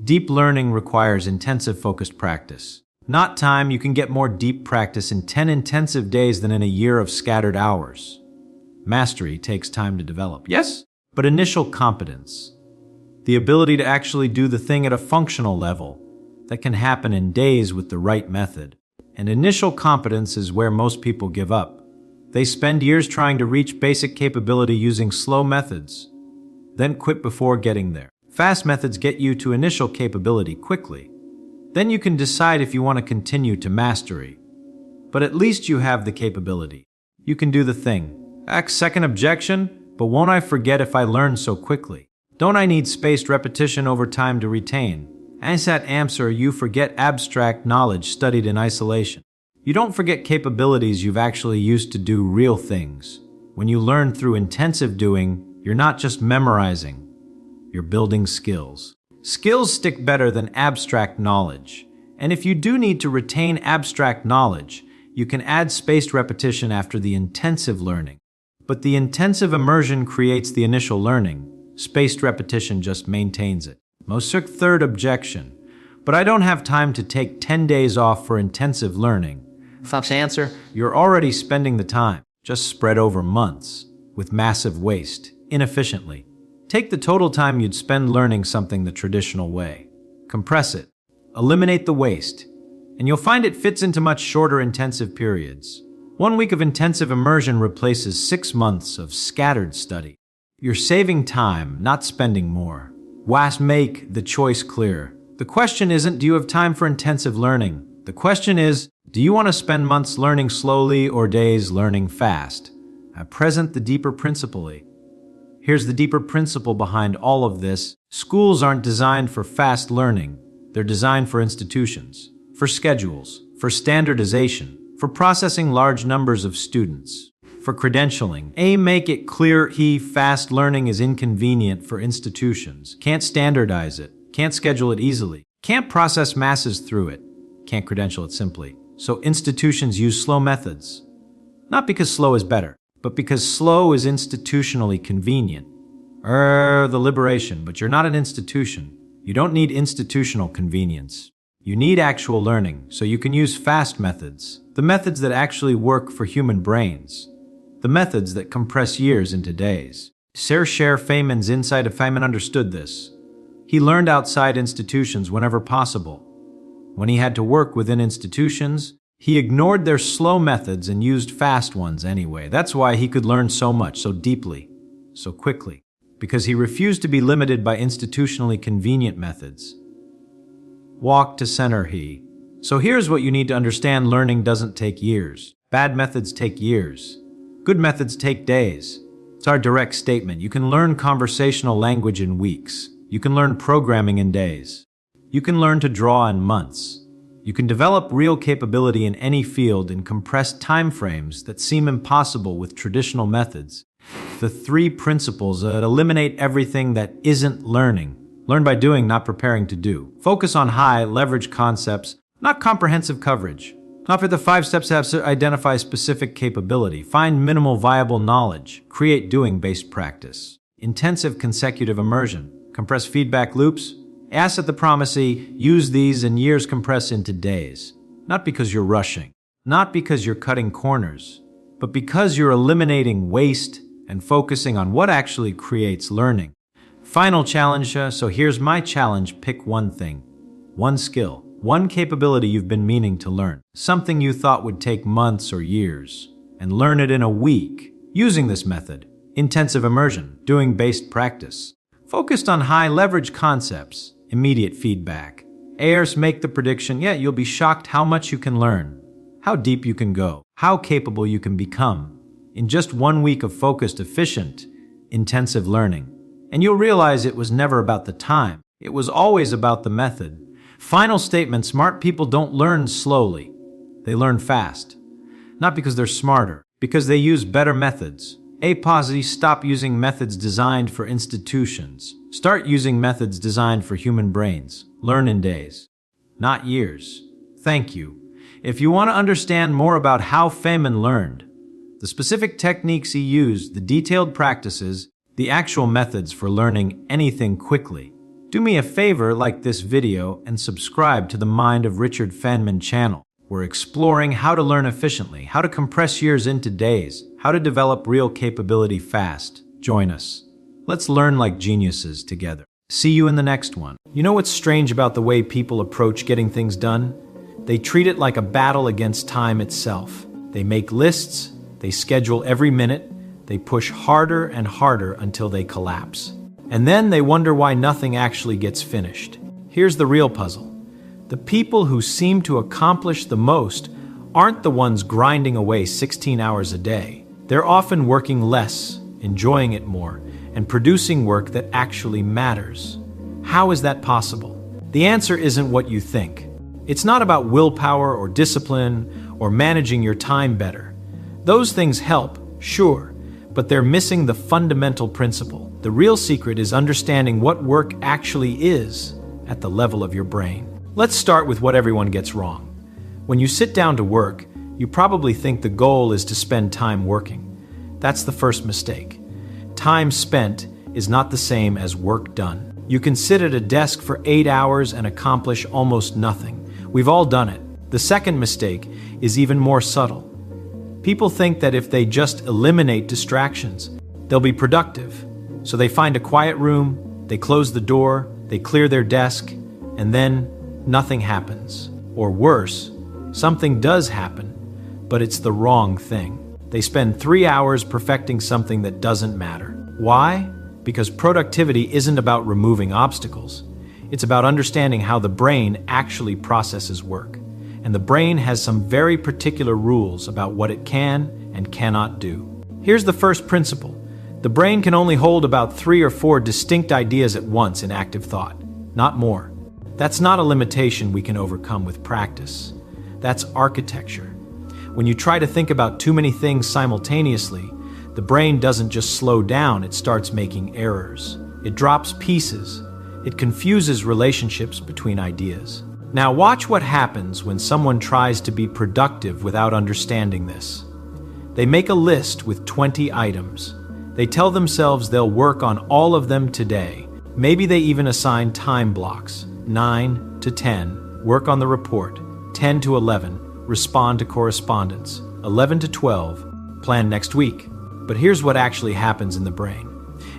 Deep learning requires intensive focused practice. Not time. You can get more deep practice in 10 intensive days than in a year of scattered hours. Mastery takes time to develop, yes, but initial competence, the ability to actually do the thing at a functional level, that can happen in days with the right method. And initial competence is where most people give up. They spend years trying to reach basic capability using slow methods, then quit before getting there. Fast methods get you to initial capability quickly. Then you can decide if you want to continue to mastery. But at least you have the capability. You can do the thing. Second objection, but won't I forget if I learn so quickly? Don't I need spaced repetition over time to retain? Answer, you forget abstract knowledge studied in isolation. You don't forget capabilities you've actually used to do real things. When you learn through intensive doing, you're not just memorizing, you're building skills. Skills stick better than abstract knowledge. And if you do need to retain abstract knowledge, you can add spaced repetition after the intensive learning. But the intensive immersion creates the initial learning. Spaced repetition just maintains it. Third objection. But I don't have time to take 10 days off for intensive learning.
Fox answer.
You're already spending the time, just spread over months, with massive waste, inefficiently. Take the total time you'd spend learning something the traditional way. Compress it. Eliminate the waste. And you'll find it fits into much shorter intensive periods. 1 week of intensive immersion replaces 6 months of scattered study. You're saving time, not spending more. Make the choice clear. The question isn't, do you have time for intensive learning? The question is, do you want to spend months learning slowly or days learning fast? At present, the deeper principle. Here's the deeper principle behind all of this. Schools aren't designed for fast learning. They're designed for institutions, for schedules, for standardization, for processing large numbers of students. for credentialing. A, make it clear fast learning is inconvenient for institutions. Can't standardize it. Can't schedule it easily. Can't process masses through it. Can't credential it simply. So institutions use slow methods. Not because slow is better, but because slow is institutionally convenient. The liberation, but you're not an institution. You don't need institutional convenience. You need actual learning, so you can use fast methods. The methods that actually work for human brains. The methods that compress years into days. Richard Feynman's insight of Feynman understood this. He learned outside institutions whenever possible. When he had to work within institutions, he ignored their slow methods and used fast ones anyway. That's why he could learn so much, so deeply, so quickly. Because he refused to be limited by institutionally convenient methods. Walk to center So here's what you need to understand: learning doesn't take years. Bad methods take years. Good methods take days. It's our direct statement. You can learn conversational language in weeks. You can learn programming in days. You can learn to draw in months. You can develop real capability in any field in compressed time frames that seem impossible with traditional methods. The 3 principles that eliminate everything that isn't learning. Learn by doing, not preparing to do. Focus on high leverage concepts, not comprehensive coverage. Not for the 5 steps to identify specific capability. Find minimal viable knowledge. Create doing-based practice. Intensive consecutive immersion. Compress feedback loops. Asset the promisee. Use these and years compress into days. Not because you're rushing. Not because you're cutting corners. But because you're eliminating waste and focusing on what actually creates learning. Final challenge, so here's my challenge: pick one thing, one skill, one capability you've been meaning to learn, something you thought would take months or years, and learn it in a week, using this method, intensive immersion, doing-based practice, focused on high-leverage concepts, immediate feedback. Ayers make the prediction, you'll be shocked how much you can learn, how deep you can go, how capable you can become, in just 1 week of focused, efficient, intensive learning. And you'll realize it was never about the time. It was always about the method. Final statement: smart people don't learn slowly. They learn fast. Not because they're smarter, because they use better methods. Stop using methods designed for institutions. Start using methods designed for human brains. Learn in days, not years. Thank you. If you want to understand more about how Feynman learned, the specific techniques he used, the detailed practices, the actual methods for learning anything quickly, do me a favor, like this video and subscribe to the Mind of Richard Feynman channel. We're exploring how to learn efficiently, how to compress years into days, how to develop real capability fast. Join us. Let's learn like geniuses together. See you in the next one. You know what's strange about the way people approach getting things done? They treat it like a battle against time itself. They make lists, they schedule every minute, they push harder and harder until they collapse. And then they wonder why nothing actually gets finished. Here's the real puzzle. The people who seem to accomplish the most aren't the ones grinding away 16 hours a day. They're often working less, enjoying it more, and producing work that actually matters. How is that possible? The answer isn't what you think. It's not about willpower or discipline or managing your time better. Those things help, sure, but they're missing the fundamental principle. The real secret is understanding what work actually is at the level of your brain. Let's start with what everyone gets wrong. When you sit down to work, you probably think the goal is to spend time working. That's the first mistake. Time spent is not the same as work done. You can sit at a desk for 8 hours and accomplish almost nothing. We've all done it. The second mistake is even more subtle. People think that if they just eliminate distractions, they'll be productive. So they find a quiet room, they close the door, they clear their desk, and then nothing happens. Or worse, something does happen, but it's the wrong thing. They spend 3 hours perfecting something that doesn't matter. Why? Because productivity isn't about removing obstacles. It's about understanding how the brain actually processes work. And the brain has some very particular rules about what it can and cannot do. Here's the first principle. The brain can only hold about 3 or 4 distinct ideas at once in active thought, not more. That's not a limitation we can overcome with practice. That's architecture. When you try to think about too many things simultaneously, the brain doesn't just slow down, it starts making errors. It drops pieces. It confuses relationships between ideas. Now watch what happens when someone tries to be productive without understanding this. They make a list with 20 items. They tell themselves they'll work on all of them today. Maybe they even assign time blocks. 9 to 10, work on the report. 10 to 11, respond to correspondence. 11 to 12, plan next week. But here's what actually happens in the brain.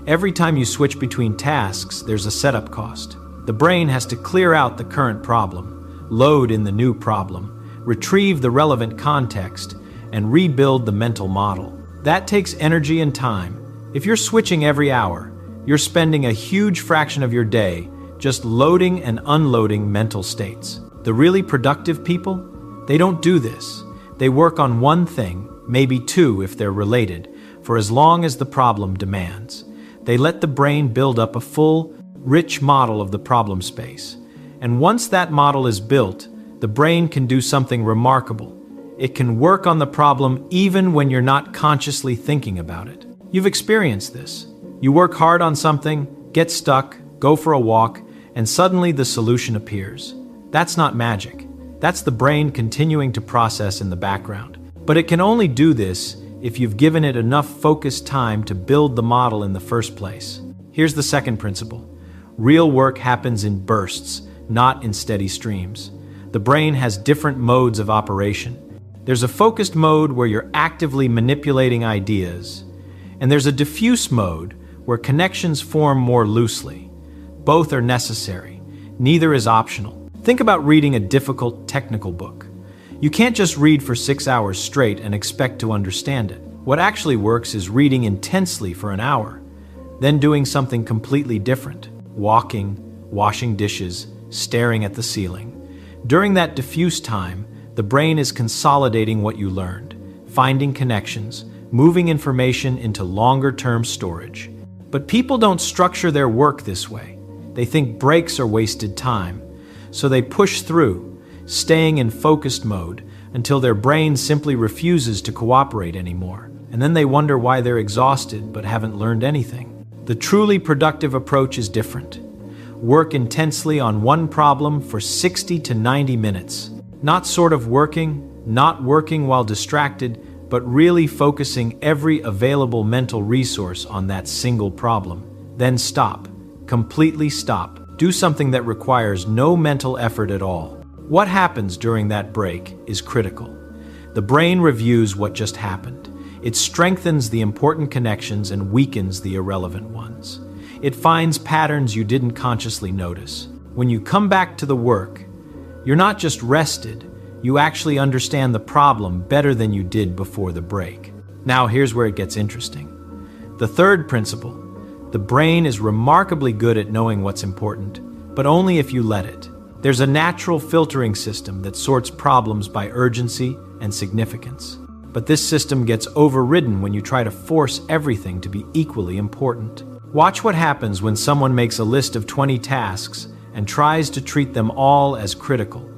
Every time you switch between tasks, there's a setup cost. The brain has to clear out the current problem, load in the new problem, retrieve the relevant context, and rebuild the mental model. That takes energy and time. If you're switching every hour, you're spending a huge fraction of your day just loading and unloading mental states. The really productive people, they don't do this. They work on one thing, maybe two if they're related, for as long as the problem demands. They let the brain build up a full, rich model of the problem space. And once that model is built, the brain can do something remarkable. It can work on the problem even when you're not consciously thinking about it. You've experienced this. You work hard on something, get stuck, go for a walk, and suddenly the solution appears. That's not magic. That's the brain continuing to process in the background. But it can only do this if you've given it enough focused time to build the model in the first place. Here's the second principle. Real work happens in bursts, not in steady streams. The brain has different modes of operation. There's a focused mode where you're actively manipulating ideas, and there's a diffuse mode where connections form more loosely. Both are necessary. Neither is optional. Think about reading a difficult technical book. You can't just read for 6 hours straight and expect to understand it. What actually works is reading intensely for an hour, then doing something completely different, walking, washing dishes, staring at the ceiling. During that diffuse time, the brain is consolidating what you learned, finding connections, moving information into longer-term storage. But people don't structure their work this way. They think breaks are wasted time, so they push through, staying in focused mode until their brain simply refuses to cooperate anymore. And then they wonder why they're exhausted but haven't learned anything. The truly productive approach is different. Work intensely on one problem for 60 to 90 minutes. Not sort of working, not working while distracted, but really focusing every available mental resource on that single problem. Then stop. Completely stop. Do something that requires no mental effort at all. What happens during that break is critical. The brain reviews what just happened. It strengthens the important connections and weakens the irrelevant ones. It finds patterns you didn't consciously notice. When you come back to the work, you're not just rested, you actually understand the problem better than you did before the break. Now here's where it gets interesting. The third principle, the brain is remarkably good at knowing what's important, but only if you let it. There's a natural filtering system that sorts problems by urgency and significance. But this system gets overridden when you try to force everything to be equally important. Watch what happens when someone makes a list of 20 tasks and tries to treat them all as critical.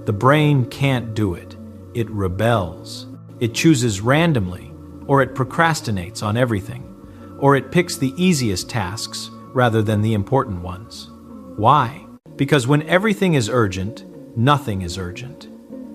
The brain can't do it. It rebels. It chooses randomly, or it procrastinates on everything, or it picks the easiest tasks rather than the important ones. Why? Because when everything is urgent, nothing is urgent.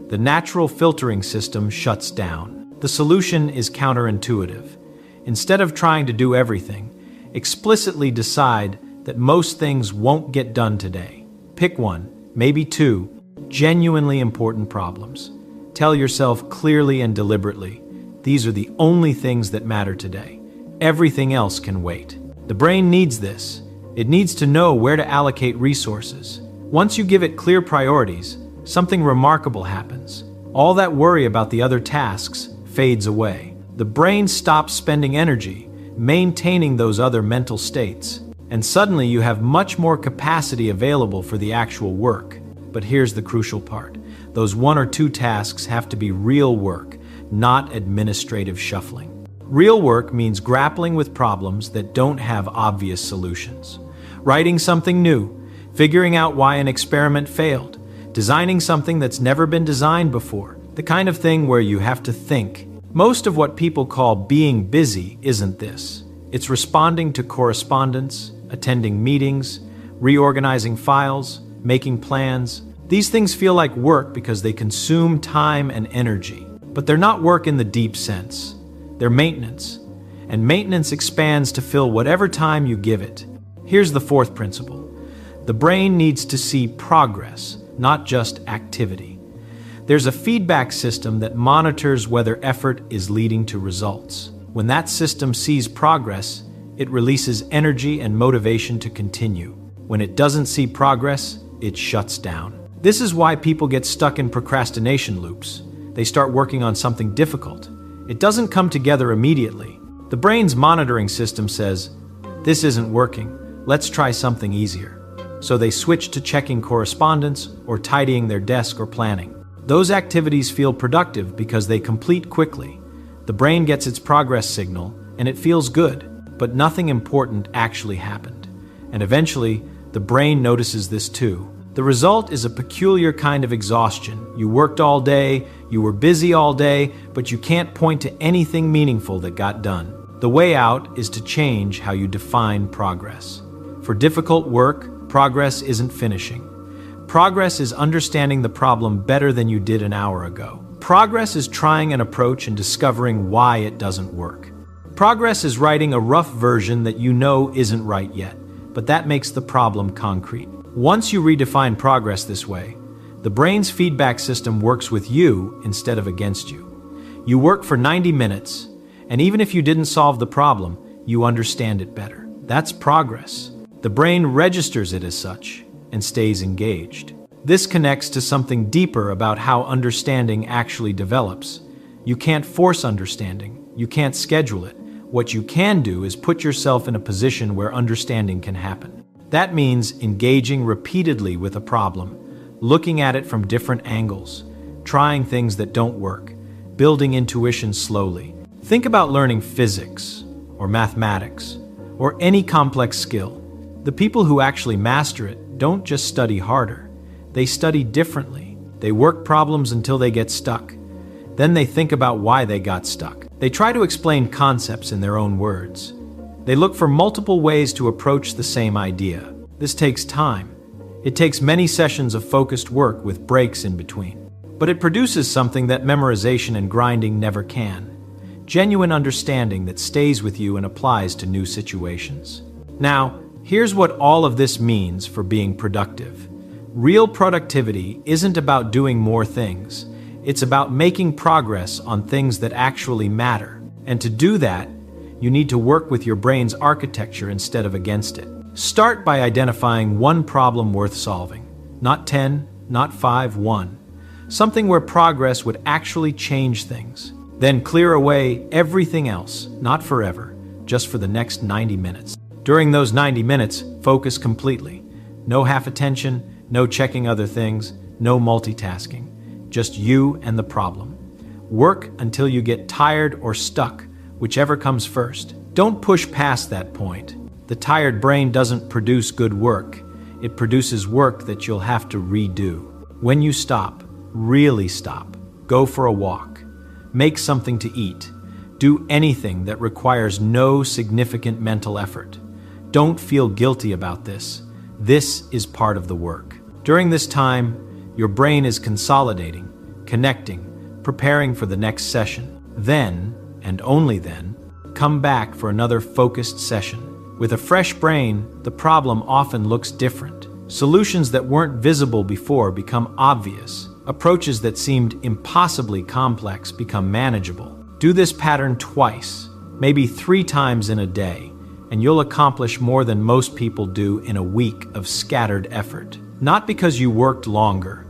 The natural filtering system shuts down. The solution is counterintuitive. Instead of trying to do everything, explicitly decide that most things won't get done today. Pick one, maybe two, genuinely important problems. Tell yourself clearly and deliberately, these are the only things that matter today. Everything else can wait. The brain needs this. It needs to know where to allocate resources. Once you give it clear priorities, something remarkable happens. All that worry about the other tasks fades away. The brain stops spending energy maintaining those other mental states, and suddenly you have much more capacity available for the actual work. But here's the crucial part. Those one or two tasks have to be real work, not administrative shuffling. Real work means grappling with problems that don't have obvious solutions. Writing something new, figuring out why an experiment failed, designing something that's never been designed before. The kind of thing where you have to think. Most of what people call being busy isn't this. It's responding to correspondence, attending meetings, reorganizing files, making plans. These things feel like work because they consume time and energy. But they're not work in the deep sense. They're maintenance. And maintenance expands to fill whatever time you give it. Here's the fourth principle. The brain needs to see progress, not just activity. There's a feedback system that monitors whether effort is leading to results. When that system sees progress, it releases energy and motivation to continue. When it doesn't see progress, it shuts down. This is why people get stuck in procrastination loops. They start working on something difficult. It doesn't come together immediately. The brain's monitoring system says, "This isn't working. Let's try something easier." So they switch to checking correspondence or tidying their desk or planning. Those activities feel productive because they complete quickly. The brain gets its progress signal, and it feels good, but nothing important actually happened. And eventually, the brain notices this too. The result is a peculiar kind of exhaustion. You worked all day, you were busy all day, but you can't point to anything meaningful that got done. The way out is to change how you define progress. For difficult work, progress isn't finishing. Progress is understanding the problem better than you did an hour ago. Progress is trying an approach and discovering why it doesn't work. Progress is writing a rough version that you know isn't right yet, but that makes the problem concrete. Once you redefine progress this way, the brain's feedback system works with you instead of against you. You work for 90 minutes, and even if you didn't solve the problem, you understand it better. That's progress. The brain registers it as such and stays engaged. This connects to something deeper about how understanding actually develops. You can't force understanding. You can't schedule it. What you can do is put yourself in a position where understanding can happen. That means engaging repeatedly with a problem, looking at it from different angles, trying things that don't work, building intuition slowly. Think about learning physics or mathematics or any complex skill. The people who actually master it don't just study harder. They study differently. They work problems until they get stuck. Then they think about why they got stuck. They try to explain concepts in their own words. They look for multiple ways to approach the same idea. This takes time. It takes many sessions of focused work with breaks in between. But it produces something that memorization and grinding never can. Genuine understanding that stays with you and applies to new situations. Now, here's what all of this means for being productive. Real productivity isn't about doing more things. It's about making progress on things that actually matter. And to do that, you need to work with your brain's architecture instead of against it. Start by identifying one problem worth solving. Not 10, not 5, one. Something where progress would actually change things. Then clear away everything else, not forever, just for the next 90 minutes. During those 90 minutes, focus completely. No half attention, no checking other things, no multitasking. Just you and the problem. Work until you get tired or stuck, whichever comes first. Don't push past that point. The tired brain doesn't produce good work. It produces work that you'll have to redo. When you stop, really stop. Go for a walk. Make something to eat. Do anything that requires no significant mental effort. Don't feel guilty about this. This is part of the work. During this time, your brain is consolidating, connecting, preparing for the next session. Then, and only then, come back for another focused session. With a fresh brain, the problem often looks different. Solutions that weren't visible before become obvious. Approaches that seemed impossibly complex become manageable. Do this pattern twice, maybe 3 times in a day, and you'll accomplish more than most people do in a week of scattered effort. Not because you worked longer,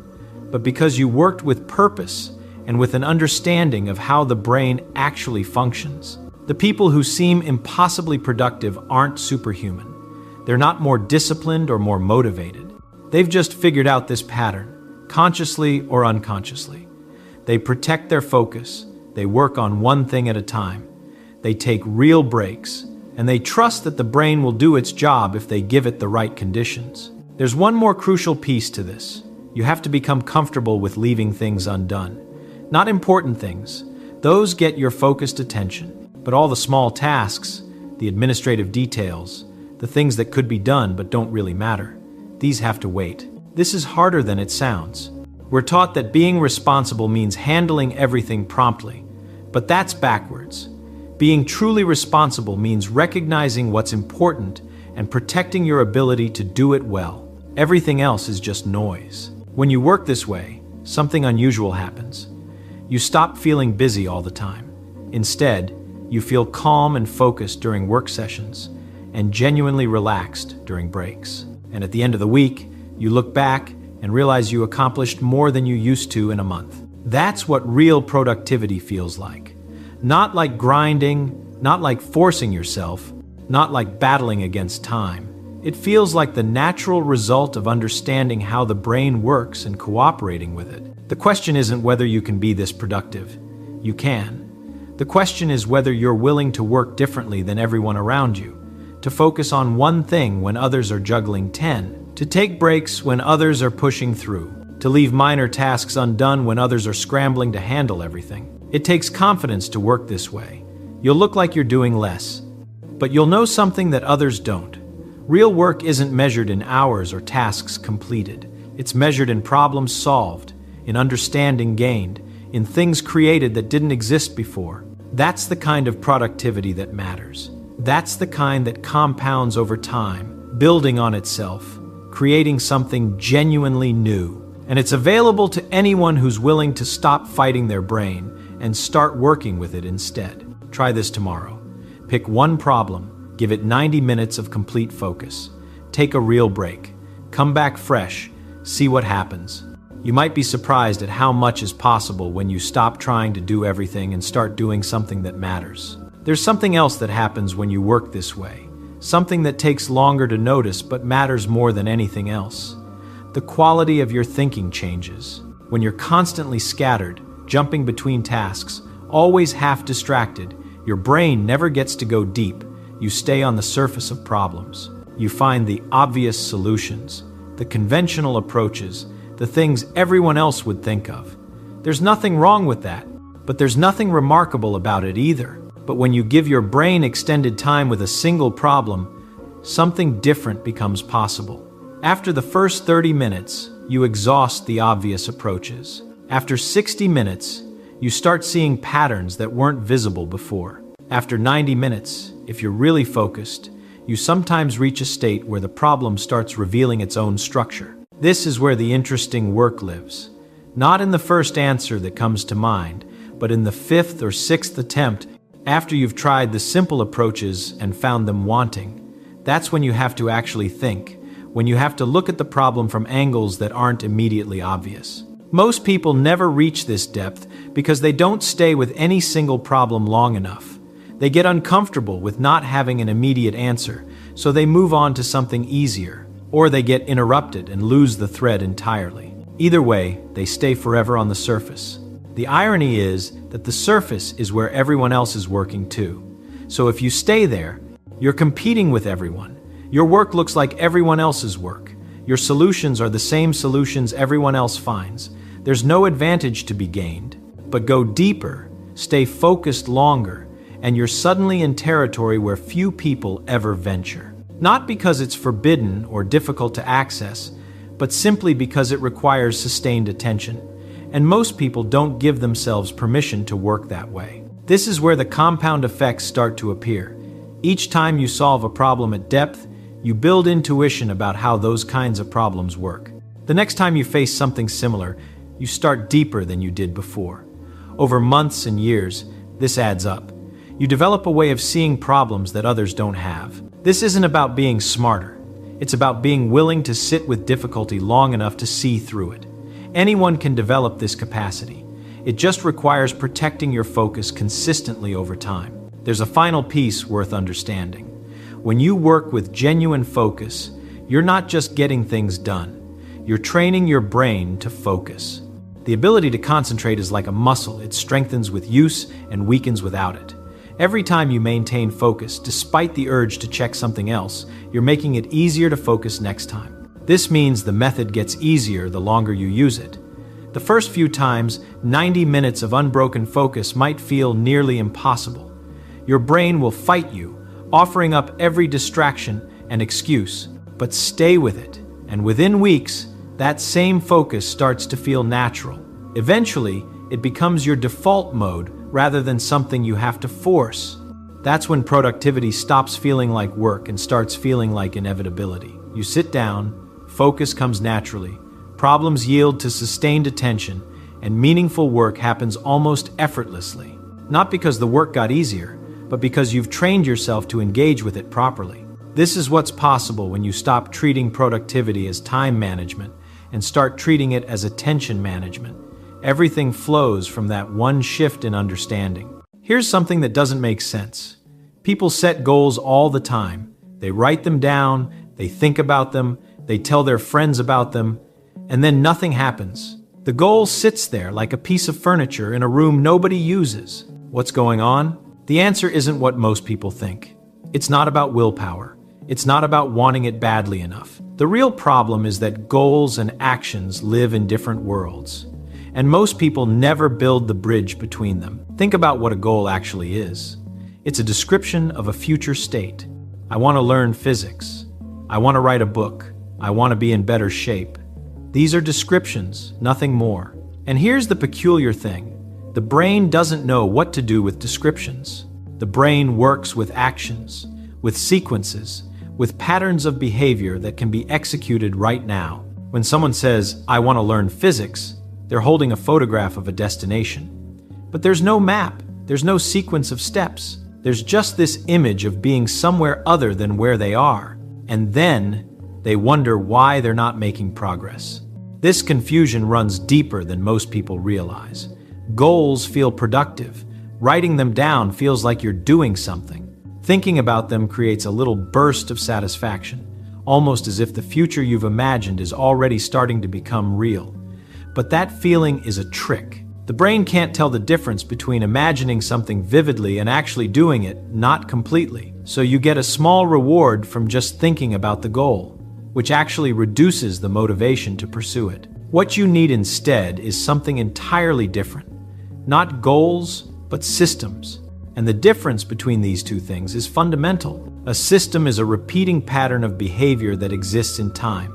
but because you worked with purpose and with an understanding of how the brain actually functions. The people who seem impossibly productive aren't superhuman. They're not more disciplined or more motivated. They've just figured out this pattern, consciously or unconsciously. They protect their focus. They work on one thing at a time. They take real breaks, and they trust that the brain will do its job if they give it the right conditions. There's one more crucial piece to this. You have to become comfortable with leaving things undone. Not important things. Those get your focused attention. But all the small tasks, the administrative details, the things that could be done but don't really matter, these have to wait. This is harder than it sounds. We're taught that being responsible means handling everything promptly, but that's backwards. Being truly responsible means recognizing what's important and protecting your ability to do it well. Everything else is just noise. When you work this way, something unusual happens. You stop feeling busy all the time. Instead, you feel calm and focused during work sessions and genuinely relaxed during breaks. And at the end of the week, you look back and realize you accomplished more than you used to in a month. That's what real productivity feels like. Not like grinding, not like forcing yourself, not like battling against time. It feels like the natural result of understanding how the brain works and cooperating with it. The question isn't whether you can be this productive. You can. The question is whether you're willing to work differently than everyone around you, to focus on one thing when others are juggling 10, to take breaks when others are pushing through, to leave minor tasks undone when others are scrambling to handle everything. It takes confidence to work this way. You'll look like you're doing less, but you'll know something that others don't. Real work isn't measured in hours or tasks completed. It's measured in problems solved, in understanding gained, in things created that didn't exist before. That's the kind of productivity that matters. That's the kind that compounds over time, building on itself, creating something genuinely new. And it's available to anyone who's willing to stop fighting their brain and start working with it instead. Try this tomorrow. Pick one problem, give it 90 minutes of complete focus. Take a real break. Come back fresh, see what happens. You might be surprised at how much is possible when you stop trying to do everything and start doing something that matters. There's something else that happens when you work this way, something that takes longer to notice but matters more than anything else. The quality of your thinking changes. When you're constantly scattered, jumping between tasks, always half distracted, your brain never gets to go deep. You stay on the surface of problems. You find the obvious solutions, the conventional approaches, the things everyone else would think of. There's nothing wrong with that, but there's nothing remarkable about it either. But when you give your brain extended time with a single problem, something different becomes possible. After the first 30 minutes, you exhaust the obvious approaches. After 60 minutes, you start seeing patterns that weren't visible before. After 90 minutes, if you're really focused, you sometimes reach a state where the problem starts revealing its own structure. This is where the interesting work lives. Not in the first answer that comes to mind, but in the 5th or 6th attempt after you've tried the simple approaches and found them wanting. That's when you have to actually think, when you have to look at the problem from angles that aren't immediately obvious. Most people never reach this depth because they don't stay with any single problem long enough. They get uncomfortable with not having an immediate answer, so they move on to something easier, or they get interrupted and lose the thread entirely. Either way, they stay forever on the surface. The irony is that the surface is where everyone else is working too. So if you stay there, you're competing with everyone. Your work looks like everyone else's work. Your solutions are the same solutions everyone else finds. There's no advantage to be gained. But go deeper, stay focused longer, and you're suddenly in territory where few people ever venture. Not because it's forbidden or difficult to access, but simply because it requires sustained attention. And most people don't give themselves permission to work that way. This is where the compound effects start to appear. Each time you solve a problem at depth, you build intuition about how those kinds of problems work. The next time you face something similar, you start deeper than you did before. Over months and years, this adds up. You develop a way of seeing problems that others don't have. This isn't about being smarter. It's about being willing to sit with difficulty long enough to see through it. Anyone can develop this capacity. It just requires protecting your focus consistently over time. There's a final piece worth understanding. When you work with genuine focus, you're not just getting things done. You're training your brain to focus. The ability to concentrate is like a muscle. It strengthens with use and weakens without it. Every time you maintain focus, despite the urge to check something else, you're making it easier to focus next time. This means the method gets easier the longer you use it. The first few times, 90 minutes of unbroken focus might feel nearly impossible. Your brain will fight you, offering up every distraction and excuse, but stay with it, and within weeks, that same focus starts to feel natural. Eventually, it becomes your default mode rather than something you have to force. That's when productivity stops feeling like work and starts feeling like inevitability. You sit down, focus comes naturally, problems yield to sustained attention, and meaningful work happens almost effortlessly. Not because the work got easier, but because you've trained yourself to engage with it properly. This is what's possible when you stop treating productivity as time management and start treating it as attention management. Everything flows from that one shift in understanding. Here's something that doesn't make sense. People set goals all the time. They write them down, they think about them, they tell their friends about them, and then nothing happens. The goal sits there like a piece of furniture in a room nobody uses. What's going on? The answer isn't what most people think. It's not about willpower. It's not about wanting it badly enough. The real problem is that goals and actions live in different worlds, and most people never build the bridge between them. Think about what a goal actually is. It's a description of a future state. I want to learn physics. I want to write a book. I want to be in better shape. These are descriptions, nothing more. And here's the peculiar thing. The brain doesn't know what to do with descriptions. The brain works with actions, with sequences, with patterns of behavior that can be executed right now. When someone says, "I want to learn physics," they're holding a photograph of a destination. But there's no map, there's no sequence of steps. There's just this image of being somewhere other than where they are. And then they wonder why they're not making progress. This confusion runs deeper than most people realize. Goals feel productive. Writing them down feels like you're doing something. Thinking about them creates a little burst of satisfaction, almost as if the future you've imagined is already starting to become real. But that feeling is a trick. The brain can't tell the difference between imagining something vividly and actually doing it, not completely. So you get a small reward from just thinking about the goal, which actually reduces the motivation to pursue it. What you need instead is something entirely different. Not goals, but systems. And the difference between these two things is fundamental. A system is a repeating pattern of behavior that exists in time.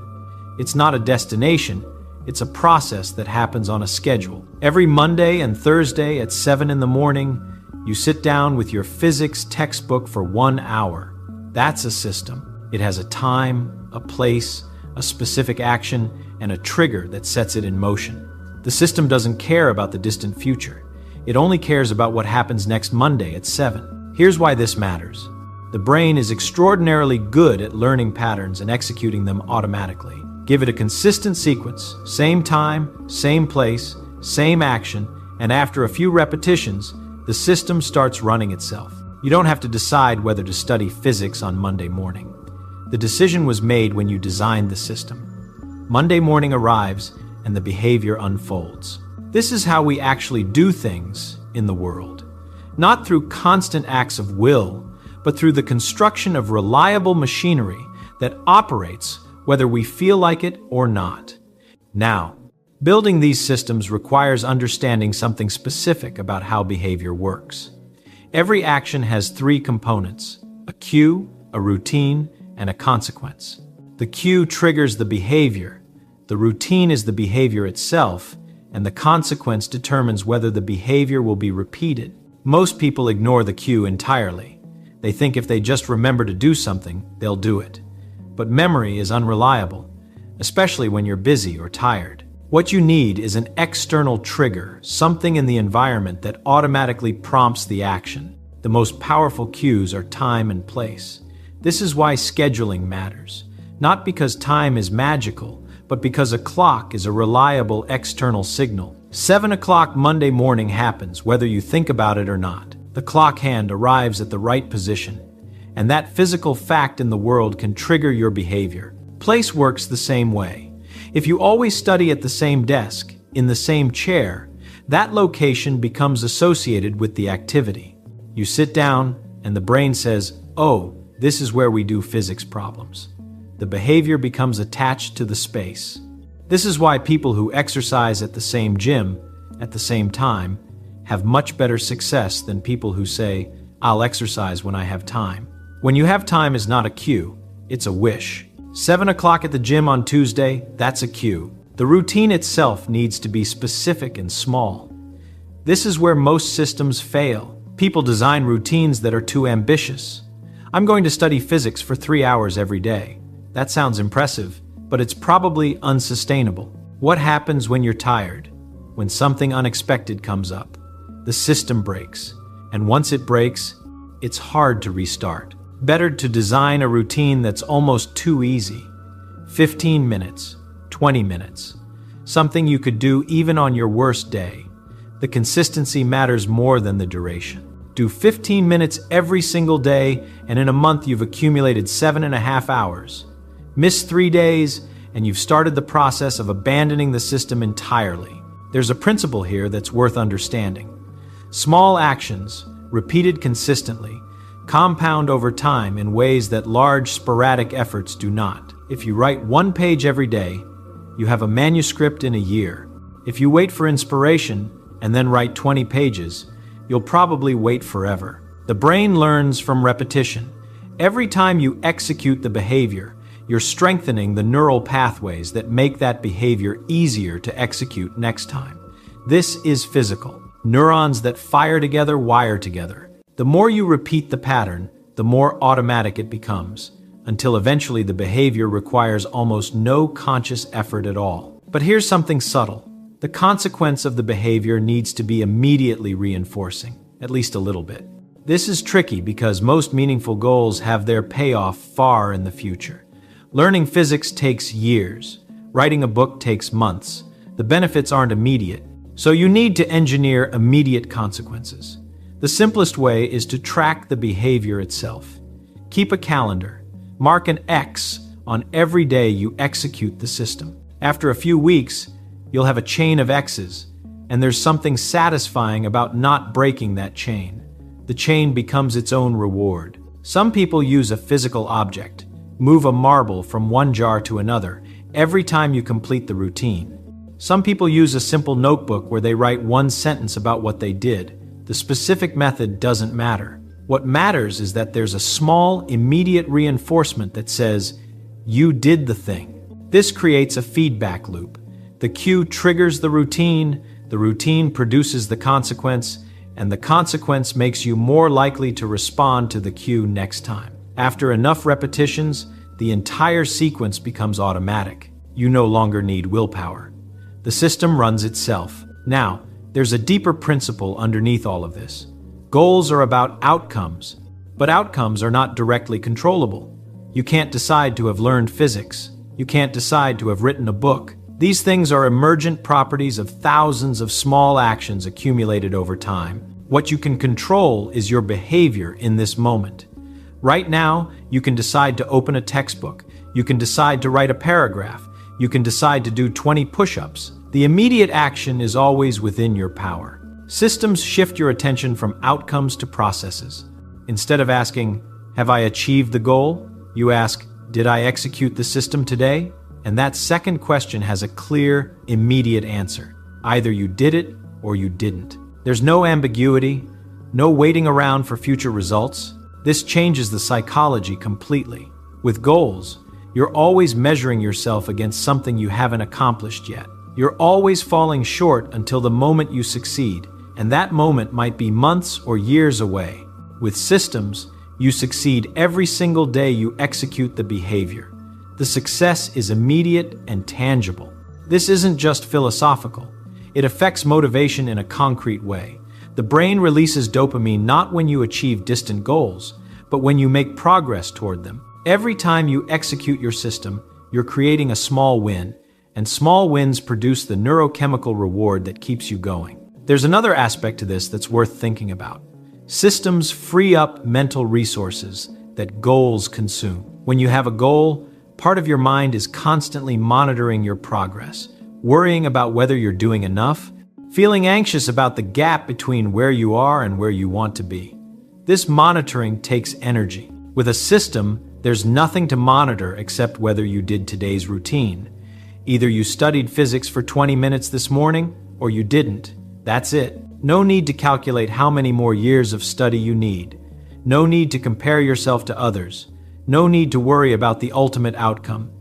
It's not a destination. It's a process that happens on a schedule. Every Monday and Thursday at 7 in the morning, you sit down with your physics textbook for 1 hour. That's a system. It has a time, a place, a specific action, and a trigger that sets it in motion. The system doesn't care about the distant future. It only cares about what happens next Monday at 7. Here's why this matters. The brain is extraordinarily good at learning patterns and executing them automatically. Give it a consistent sequence, same time, same place, same action, and after a few repetitions, the system starts running itself. You don't have to decide whether to study physics on Monday morning. The decision was made when you designed the system. Monday morning arrives, and the behavior unfolds. This is how we actually do things in the world. Not through constant acts of will, but through the construction of reliable machinery that operates whether we feel like it or not. Now, building these systems requires understanding something specific about how behavior works. Every action has 3 components: a cue, a routine, and a consequence. The cue triggers the behavior, the routine is the behavior itself, and the consequence determines whether the behavior will be repeated. Most people ignore the cue entirely. They think if they just remember to do something, they'll do it. But memory is unreliable, especially when you're busy or tired. What you need is an external trigger, something in the environment that automatically prompts the action. The most powerful cues are time and place. This is why scheduling matters. Not because time is magical, but because a clock is a reliable external signal. 7 o'clock Monday morning happens, whether you think about it or not. The clock hand arrives at the right position, and that physical fact in the world can trigger your behavior. Place works the same way. If you always study at the same desk, in the same chair, that location becomes associated with the activity. You sit down, and the brain says, "Oh, this is where we do physics problems." The behavior becomes attached to the space. This is why people who exercise at the same gym, at the same time, have much better success than people who say, "I'll exercise when I have time." When you have time is not a cue, it's a wish. 7 o'clock at the gym on Tuesday, that's a cue. The routine itself needs to be specific and small. This is where most systems fail. People design routines that are too ambitious. I'm going to study physics for 3 hours every day. That sounds impressive, but it's probably unsustainable. What happens when you're tired? When something unexpected comes up? The system breaks, and once it breaks, it's hard to restart. Better to design a routine that's almost too easy. 15 minutes, 20 minutes. Something you could do even on your worst day. The consistency matters more than the duration. Do 15 minutes every single day, and in a month you've accumulated 7.5 hours. Miss 3 days, and you've started the process of abandoning the system entirely. There's a principle here that's worth understanding. Small actions, repeated consistently, compound over time in ways that large sporadic efforts do not. If you write 1 page every day, you have a manuscript in a year. If you wait for inspiration and then write 20 pages, you'll probably wait forever. The brain learns from repetition. Every time you execute the behavior, you're strengthening the neural pathways that make that behavior easier to execute next time. This is physical. Neurons that fire together wire together. The more you repeat the pattern, the more automatic it becomes, until eventually the behavior requires almost no conscious effort at all. But here's something subtle. The consequence of the behavior needs to be immediately reinforcing, at least a little bit. This is tricky because most meaningful goals have their payoff far in the future. Learning physics takes years. Writing a book takes months. The benefits aren't immediate, so you need to engineer immediate consequences. The simplest way is to track the behavior itself. Keep a calendar. Mark an X on every day you execute the system. After a few weeks, you'll have a chain of X's, and there's something satisfying about not breaking that chain. The chain becomes its own reward. Some people use a physical object, move a marble from one jar to another every time you complete the routine. Some people use a simple notebook where they write 1 sentence about what they did. The specific method doesn't matter. What matters is that there's a small, immediate reinforcement that says, "You did the thing." This creates a feedback loop. The cue triggers the routine produces the consequence, and the consequence makes you more likely to respond to the cue next time. After enough repetitions, the entire sequence becomes automatic. You no longer need willpower. The system runs itself. Now, there's a deeper principle underneath all of this. Goals are about outcomes, but outcomes are not directly controllable. You can't decide to have learned physics. You can't decide to have written a book. These things are emergent properties of thousands of small actions accumulated over time. What you can control is your behavior in this moment. Right now, you can decide to open a textbook. You can decide to write a paragraph. You can decide to do 20 push-ups. The immediate action is always within your power. Systems shift your attention from outcomes to processes. Instead of asking, "Have I achieved the goal?" you ask, "Did I execute the system today?" And that second question has a clear, immediate answer. Either you did it or you didn't. There's no ambiguity, no waiting around for future results. This changes the psychology completely. With goals, you're always measuring yourself against something you haven't accomplished yet. You're always falling short until the moment you succeed, and that moment might be months or years away. With systems, you succeed every single day you execute the behavior. The success is immediate and tangible. This isn't just philosophical. It affects motivation in a concrete way. The brain releases dopamine not when you achieve distant goals, but when you make progress toward them. Every time you execute your system, you're creating a small win, and small wins produce the neurochemical reward that keeps you going. There's another aspect to this that's worth thinking about. Systems free up mental resources that goals consume. When you have a goal, part of your mind is constantly monitoring your progress, worrying about whether you're doing enough, feeling anxious about the gap between where you are and where you want to be. This monitoring takes energy. With a system, there's nothing to monitor except whether you did today's routine. Either you studied physics for 20 minutes this morning, or you didn't. That's it. No need to calculate how many more years of study you need. No need to compare yourself to others. No need to worry about the ultimate outcome.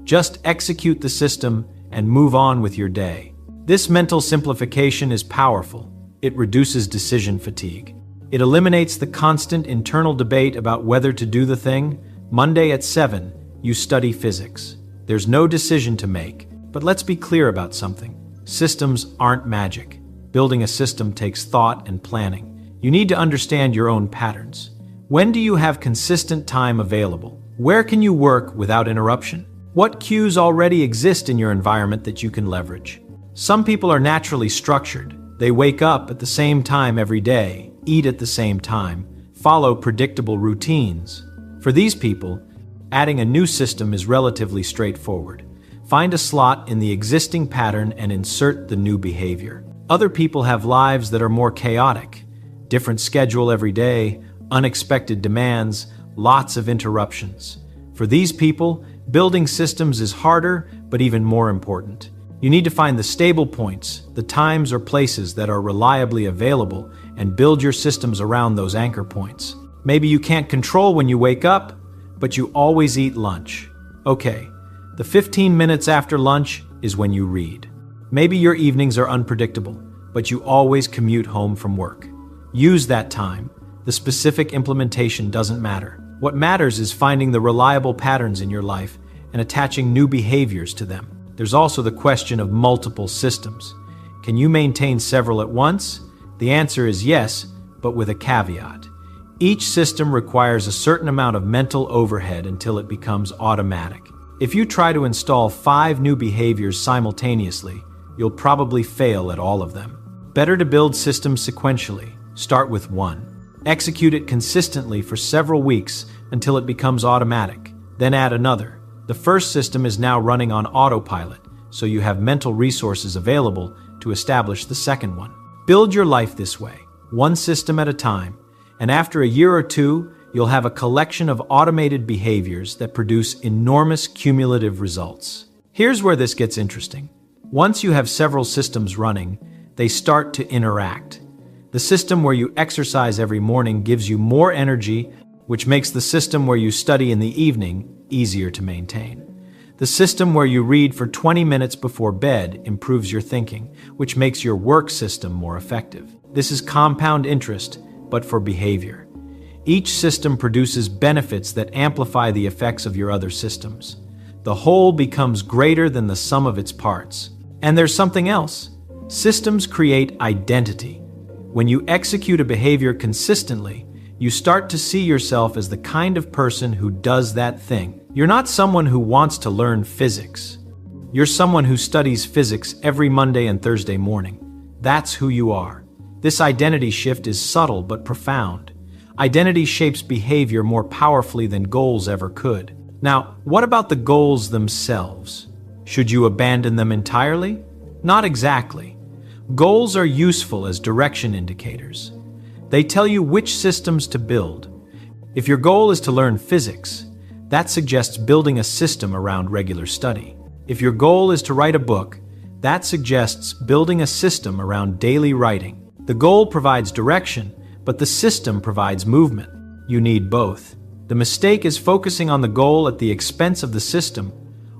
Just execute the system and move on with your day. This mental simplification is powerful. It reduces decision fatigue. It eliminates the constant internal debate about whether to do the thing. Monday at 7, you study physics. There's no decision to make. But let's be clear about something. Systems aren't magic. Building a system takes thought and planning. You need to understand your own patterns. When do you have consistent time available? Where can you work without interruption? What cues already exist in your environment that you can leverage? Some people are naturally structured. They wake up at the same time every day, eat at the same time, follow predictable routines. For these people, adding a new system is relatively straightforward. Find a slot in the existing pattern and insert the new behavior. Other people have lives that are more chaotic. Different schedule every day, unexpected demands, lots of interruptions. For these people, building systems is harder, but even more important. You need to find the stable points, the times or places that are reliably available, and build your systems around those anchor points. Maybe you can't control when you wake up, but you always eat lunch. Okay, the 15 minutes after lunch is when you read. Maybe your evenings are unpredictable, but you always commute home from work. Use that time. The specific implementation doesn't matter. What matters is finding the reliable patterns in your life and attaching new behaviors to them. There's also the question of multiple systems. Can you maintain several at once? The answer is yes, but with a caveat. Each system requires a certain amount of mental overhead until it becomes automatic. If you try to install 5 new behaviors simultaneously, you'll probably fail at all of them. Better to build systems sequentially. Start with 1. Execute it consistently for several weeks until it becomes automatic. Then add another. The first system is now running on autopilot, so you have mental resources available to establish the second one. Build your life this way, one system at a time, and after a year or two, you'll have a collection of automated behaviors that produce enormous cumulative results. Here's where this gets interesting. Once you have several systems running, they start to interact. The system where you exercise every morning gives you more energy, which makes the system where you study in the evening easier to maintain. The system where you read for 20 minutes before bed improves your thinking, which makes your work system more effective. This is compound interest, but for behavior. Each system produces benefits that amplify the effects of your other systems. The whole becomes greater than the sum of its parts. And there's something else. Systems create identity. When you execute a behavior consistently, you start to see yourself as the kind of person who does that thing. You're not someone who wants to learn physics. You're someone who studies physics every Monday and Thursday morning. That's who you are. This identity shift is subtle but profound. Identity shapes behavior more powerfully than goals ever could. Now, what about the goals themselves? Should you abandon them entirely? Not exactly. Goals are useful as direction indicators. They tell you which systems to build. If your goal is to learn physics, that suggests building a system around regular study. If your goal is to write a book, that suggests building a system around daily writing. The goal provides direction, but the system provides movement. You need both. The mistake is focusing on the goal at the expense of the system,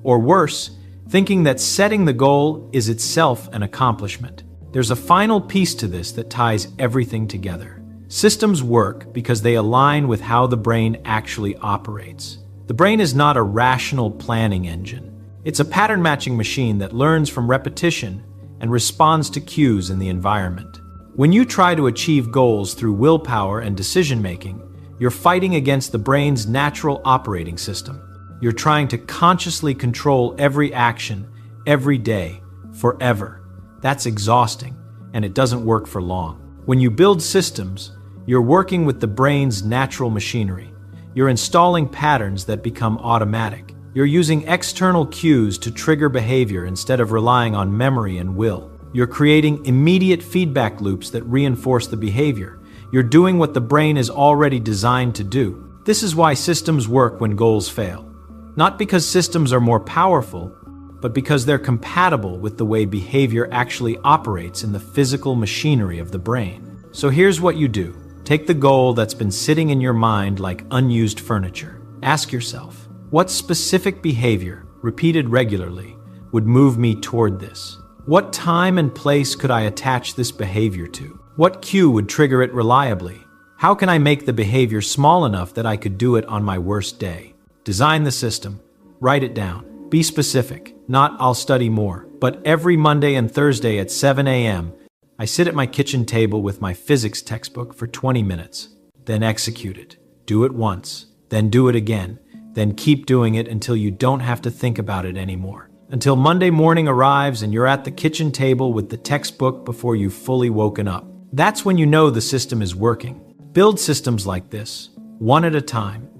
or worse, thinking that setting the goal is itself an accomplishment. There's a final piece to this that ties everything together. Systems work because they align with how the brain actually operates. The brain is not a rational planning engine. It's a pattern-matching machine that learns from repetition and responds to cues in the environment. When you try to achieve goals through willpower and decision-making, you're fighting against the brain's natural operating system. You're trying to consciously control every action, every day, forever. That's exhausting, and it doesn't work for long. When you build systems, you're working with the brain's natural machinery. You're installing patterns that become automatic. You're using external cues to trigger behavior instead of relying on memory and will. You're creating immediate feedback loops that reinforce the behavior. You're doing what the brain is already designed to do. This is why systems work when goals fail. Not because systems are more powerful, but because they're compatible with the way behavior actually operates in the physical machinery of the brain. So here's what you do. Take the goal that's been sitting in your mind like unused furniture. Ask yourself, what specific behavior, repeated regularly, would move me toward this? What time and place could I attach this behavior to? What cue would trigger it reliably? How can I make the behavior small enough that I could do it on my worst day? Design the system. Write it down. Be specific. Not I'll study more, but every Monday and Thursday at 7 a.m., I sit at my kitchen table with my physics textbook for 20 minutes. Then execute it. Do it once. Then do it again. Then keep doing it until you don't have to think about it anymore. Until Monday morning arrives and you're at the kitchen table with the textbook before you've fully woken up. That's when you know the system is working. Build systems like this, one at a time,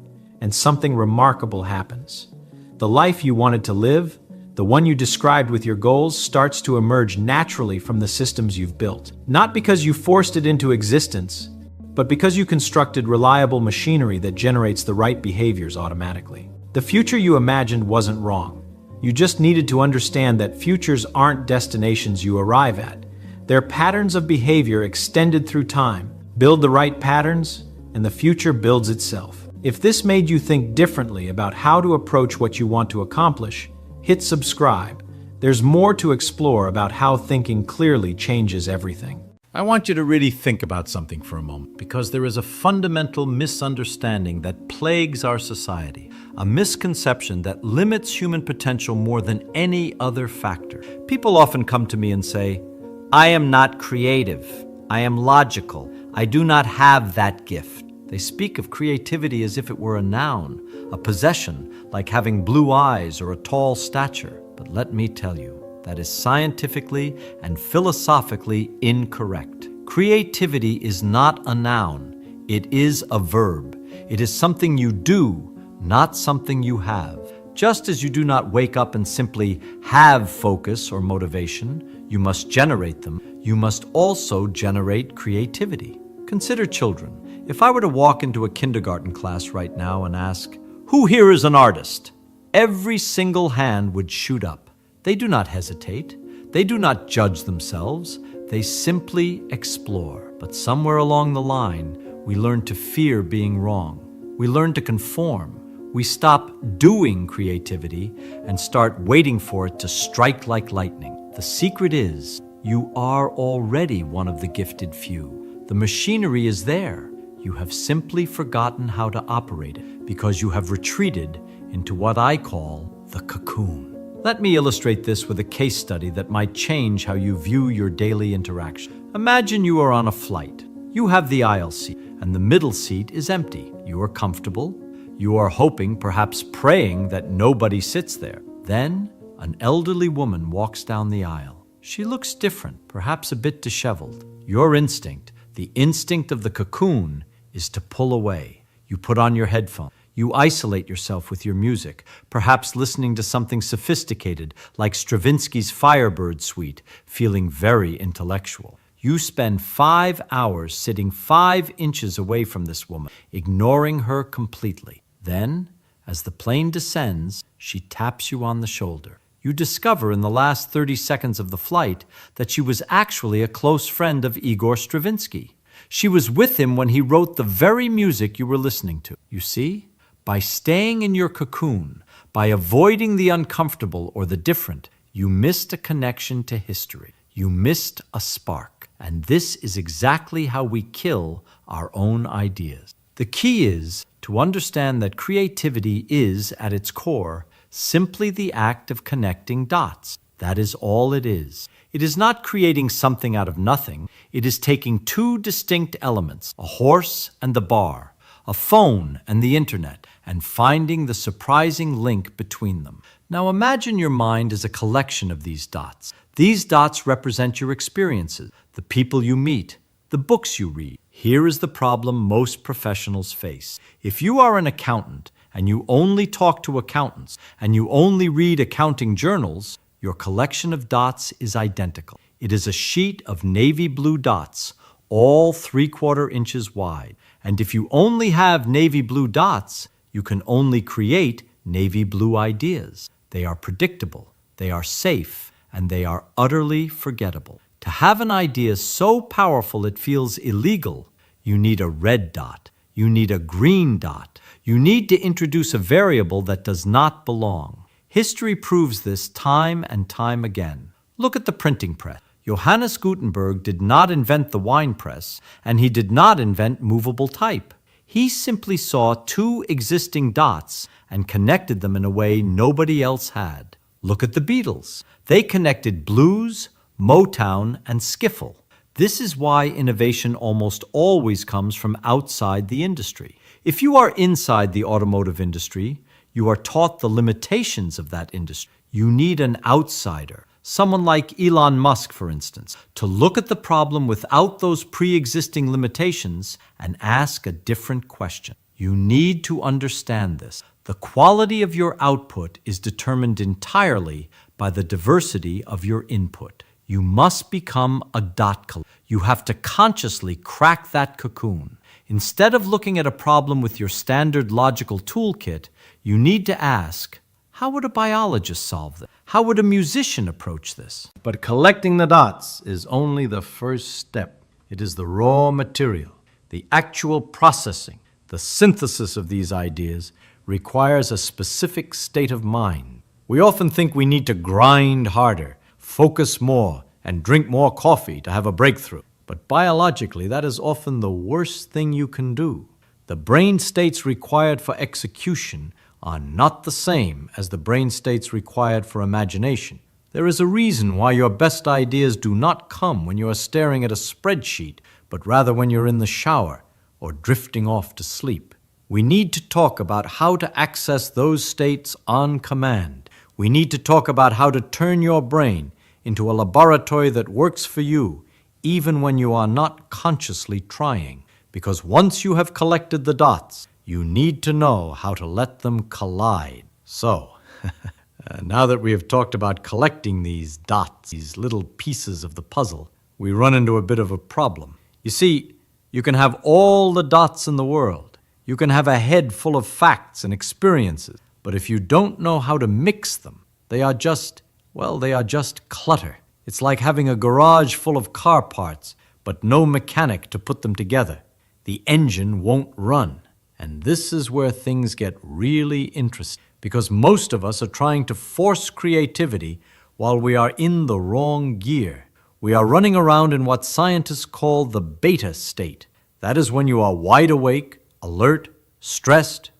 and something remarkable happens. The life you wanted to live, the one you described with your goals, starts to emerge naturally from the systems you've built. Not because you forced it into existence, but because you constructed reliable machinery that generates the right behaviors automatically. The future you imagined wasn't wrong. You just needed to understand that futures aren't destinations you arrive at. They're patterns of behavior extended through time. Build the right patterns, and the future builds itself. If this made you think differently about how to approach what you want to accomplish, hit subscribe. There's more to explore about how thinking clearly changes everything.
I want you to really think about something for a moment, because there is a fundamental misunderstanding that plagues our society, a misconception that limits human potential more than any other factor. People often come to me and say, I am not creative, I am logical, I do not have that gift. They speak of creativity as if it were a noun, a possession, like having blue eyes or a tall stature. But let me tell you, that is scientifically and philosophically incorrect. Creativity is not a noun. It is a verb. It is something you do, not something you have. Just as you do not wake up and simply have focus or motivation, you must generate them. You must also generate creativity. Consider children. If I were to walk into a kindergarten class right now and ask, who here is an artist? Every single hand would shoot up. They do not hesitate. They do not judge themselves. They simply explore. But somewhere along the line, we learn to fear being wrong. We learn to conform. We stop doing creativity and start waiting for it to strike like lightning. The secret is, you are already one of the gifted few. The machinery is there. You have simply forgotten how to operate it because you have retreated into what I call the cocoon. Let me illustrate this with a case study that might change how you view your daily interaction. Imagine you are on a flight. You have the aisle seat, and the middle seat is empty. You are comfortable. You are hoping, perhaps praying, that nobody sits there. Then, an elderly woman walks down the aisle. She looks different, perhaps a bit disheveled. Your instinct, the instinct of the cocoon, is to pull away. You put on your headphones. You isolate yourself with your music, perhaps listening to something sophisticated like Stravinsky's Firebird Suite, feeling very intellectual. You spend 5 hours sitting 5 inches away from this woman, ignoring her completely. Then, as the plane descends, she taps you on the shoulder. You discover in the last 30 seconds of the flight that she was actually a close friend of Igor Stravinsky. She was with him when he wrote the very music you were listening to. You see? By staying in your cocoon, by avoiding the uncomfortable or the different, you missed a connection to history. You missed a spark. And this is exactly how we kill our own ideas. The key is to understand that creativity is, at its core, simply the act of connecting dots. That is all it is. It is not creating something out of nothing. It is taking 2 distinct elements, a horse and the bar, a phone and the internet, and finding the surprising link between them. Now imagine your mind as a collection of these dots. These dots represent your experiences, the people you meet, the books you read. Here is the problem most professionals face. If you are an accountant and you only talk to accountants and you only read accounting journals, your collection of dots is identical. It is a sheet of navy blue dots, all 3/4 inches wide. And if you only have navy blue dots, you can only create navy blue ideas. They are predictable. They are safe, and they are utterly forgettable. To have an idea so powerful it feels illegal, you need a red dot. You need a green dot. You need to introduce a variable that does not belong. History proves this time and time again. Look at the printing press. Johannes Gutenberg did not invent the wine press, and he did not invent movable type. He simply saw two existing dots and connected them in a way nobody else had. Look at the Beatles. They connected blues, Motown, and skiffle. This is why innovation almost always comes from outside the industry. If you are inside the automotive industry, you are taught the limitations of that industry. You need an outsider, someone like Elon Musk, for instance, to look at the problem without those pre-existing limitations and ask a different question. You need to understand this. The quality of your output is determined entirely by the diversity of your input. You must become a dot collector. You have to consciously crack that cocoon. Instead of looking at a problem with your standard logical toolkit, you need to ask, how would a biologist solve this? How would a musician approach this?
But collecting the dots is only the first step. It is the raw material. The actual processing, the synthesis of these ideas requires a specific state of mind. We often think we need to grind harder, focus more, and drink more coffee to have a breakthrough. But biologically, that is often the worst thing you can do. The brain states required for execution are not the same as the brain states required for imagination. There is a reason why your best ideas do not come when you are staring at a spreadsheet, but rather when you're in the shower or drifting off to sleep. We need to talk about how to access those states on command. We need to talk about how to turn your brain into a laboratory that works for you, even when you are not consciously trying. Because once you have collected the dots, you need to know how to let them collide. So, now that we have talked about collecting these dots, these little pieces of the puzzle, we run into a bit of a problem. You see, you can have all the dots in the world. You can have a head full of facts and experiences, but if you don't know how to mix them, they are just clutter. It's like having a garage full of car parts, but no mechanic to put them together. The engine won't run. And this is where things get really interesting, because most of us are trying to force creativity while we are in the wrong gear. We are running around in what scientists call the beta state. That is when you are wide awake, alert, stressed,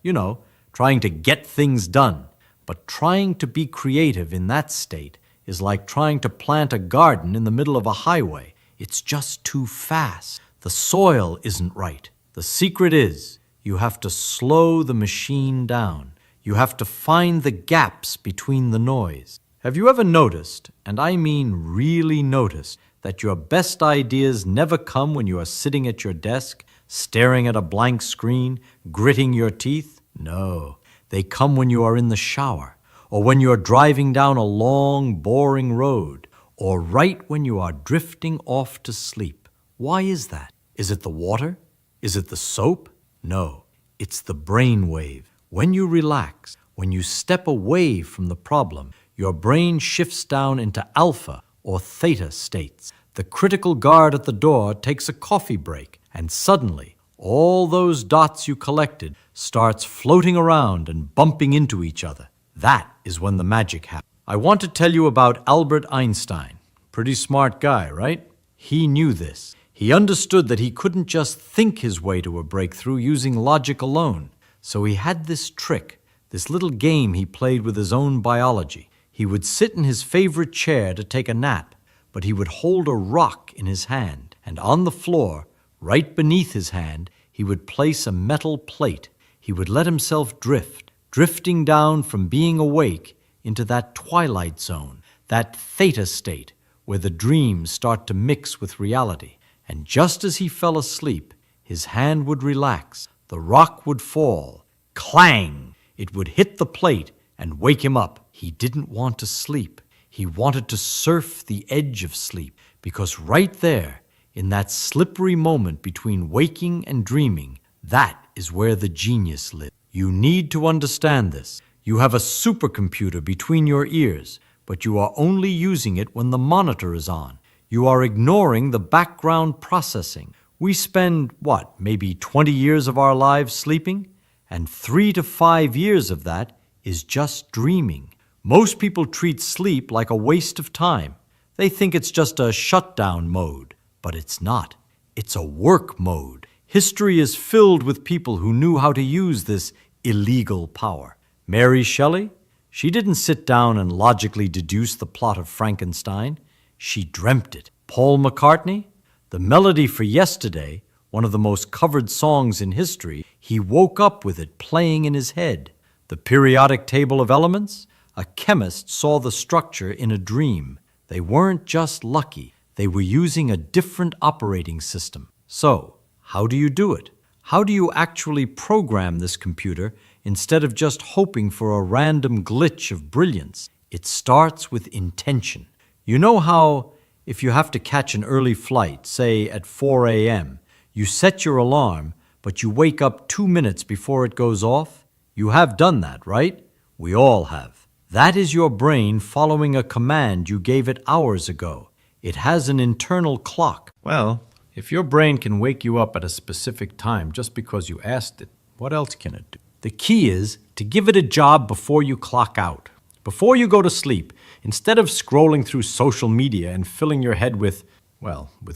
trying to get things done. But trying to be creative in that state is like trying to plant a garden in the middle of a highway. It's just too fast. The soil isn't right. The secret is you have to slow the machine down. You have to find the gaps between the noise. Have you ever noticed, and I mean really noticed, that your best ideas never come when you are sitting at your desk, staring at a blank screen, gritting your teeth? No. They come when you are in the shower, or when you are driving down a long, boring road, or right when you are drifting off to sleep. Why is that? Is it the water? Is it the soap? No, it's the brain wave. When you relax, when you step away from the problem, your brain shifts down into alpha or theta states. The critical guard at the door takes a coffee break, and suddenly, all those dots you collected starts floating around and bumping into each other. That is when the magic happens. I want to tell you about Albert Einstein. Pretty smart guy, right? He knew this. He understood that he couldn't just think his way to a breakthrough using logic alone. So he had this trick, this little game he played with his own biology. He would sit in his favorite chair to take a nap, but he would hold a rock in his hand, and on the floor, right beneath his hand, he would place a metal plate. He would let himself drift, drifting down from being awake into that twilight zone, that theta state, where the dreams start to mix with reality. And just as he fell asleep, his hand would relax, the rock would fall. Clang! It would hit the plate and wake him up. He didn't want to sleep. He wanted to surf the edge of sleep, because right there, in that slippery moment between waking and dreaming, that is where the genius lives. You need to understand this. You have a supercomputer between your ears,
but you are only using it when the monitor is on. You are ignoring the background processing. We spend, maybe 20 years of our lives sleeping? And 3 to 5 years of that is just dreaming. Most people treat sleep like a waste of time. They think it's just a shutdown mode, but it's not. It's a work mode. History is filled with people who knew how to use this illegal power. Mary Shelley? She didn't sit down and logically deduce the plot of Frankenstein. She dreamt it. Paul McCartney? The melody for Yesterday, one of the most covered songs in history, he woke up with it playing in his head. The periodic table of elements? A chemist saw the structure in a dream. They weren't just lucky. They were using a different operating system. So, how do you do it? How do you actually program this computer instead of just hoping for a random glitch of brilliance? It starts with intention. You know how, if you have to catch an early flight, say at 4 a.m., you set your alarm, but you wake up 2 minutes before it goes off? You have done that, right? We all have. That is your brain following a command you gave it hours ago. It has an internal clock.
Well, if your brain can wake you up at a specific time just because you asked it, what else can it do?
The key is to give it a job before you clock out. Before you go to sleep, instead of scrolling through social media and filling your head with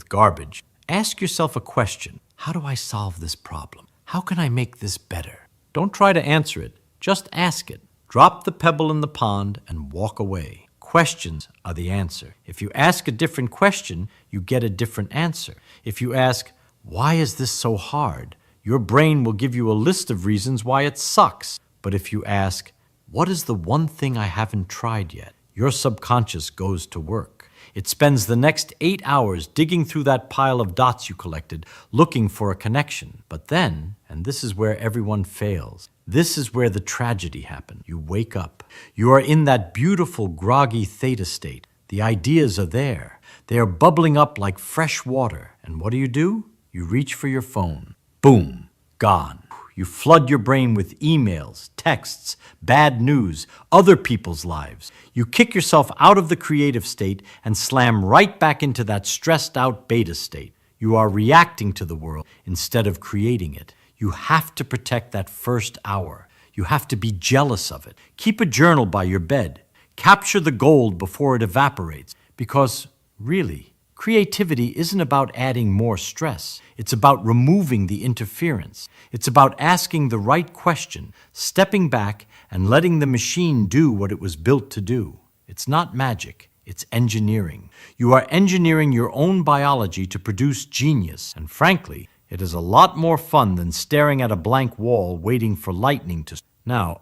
garbage, ask yourself a question. How do I solve this problem? How can I make this better? Don't try to answer it. Just ask it. Drop the pebble in the pond and walk away. Questions are the answer. If you ask a different question, you get a different answer. If you ask, why is this so hard? Your brain will give you a list of reasons why it sucks. But if you ask, what is the one thing I haven't tried yet? Your subconscious goes to work. It spends the next 8 hours digging through that pile of dots you collected, looking for a connection. But then, and this is where everyone fails, this is where the tragedy happens. You wake up. You are in that beautiful, groggy theta state. The ideas are there. They are bubbling up like fresh water. And what do? You reach for your phone. Boom, gone. You flood your brain with emails, texts, bad news, other people's lives. You kick yourself out of the creative state and slam right back into that stressed out beta state. You are reacting to the world instead of creating it. You have to protect that first hour. You have to be jealous of it. Keep a journal by your bed. Capture the gold before it evaporates. Because, really, creativity isn't about adding more stress. It's about removing the interference. It's about asking the right question, stepping back, and letting the machine do what it was built to do. It's not magic. It's engineering. You are engineering your own biology to produce genius. And frankly, it is a lot more fun than staring at a blank wall waiting for lightning to... Now,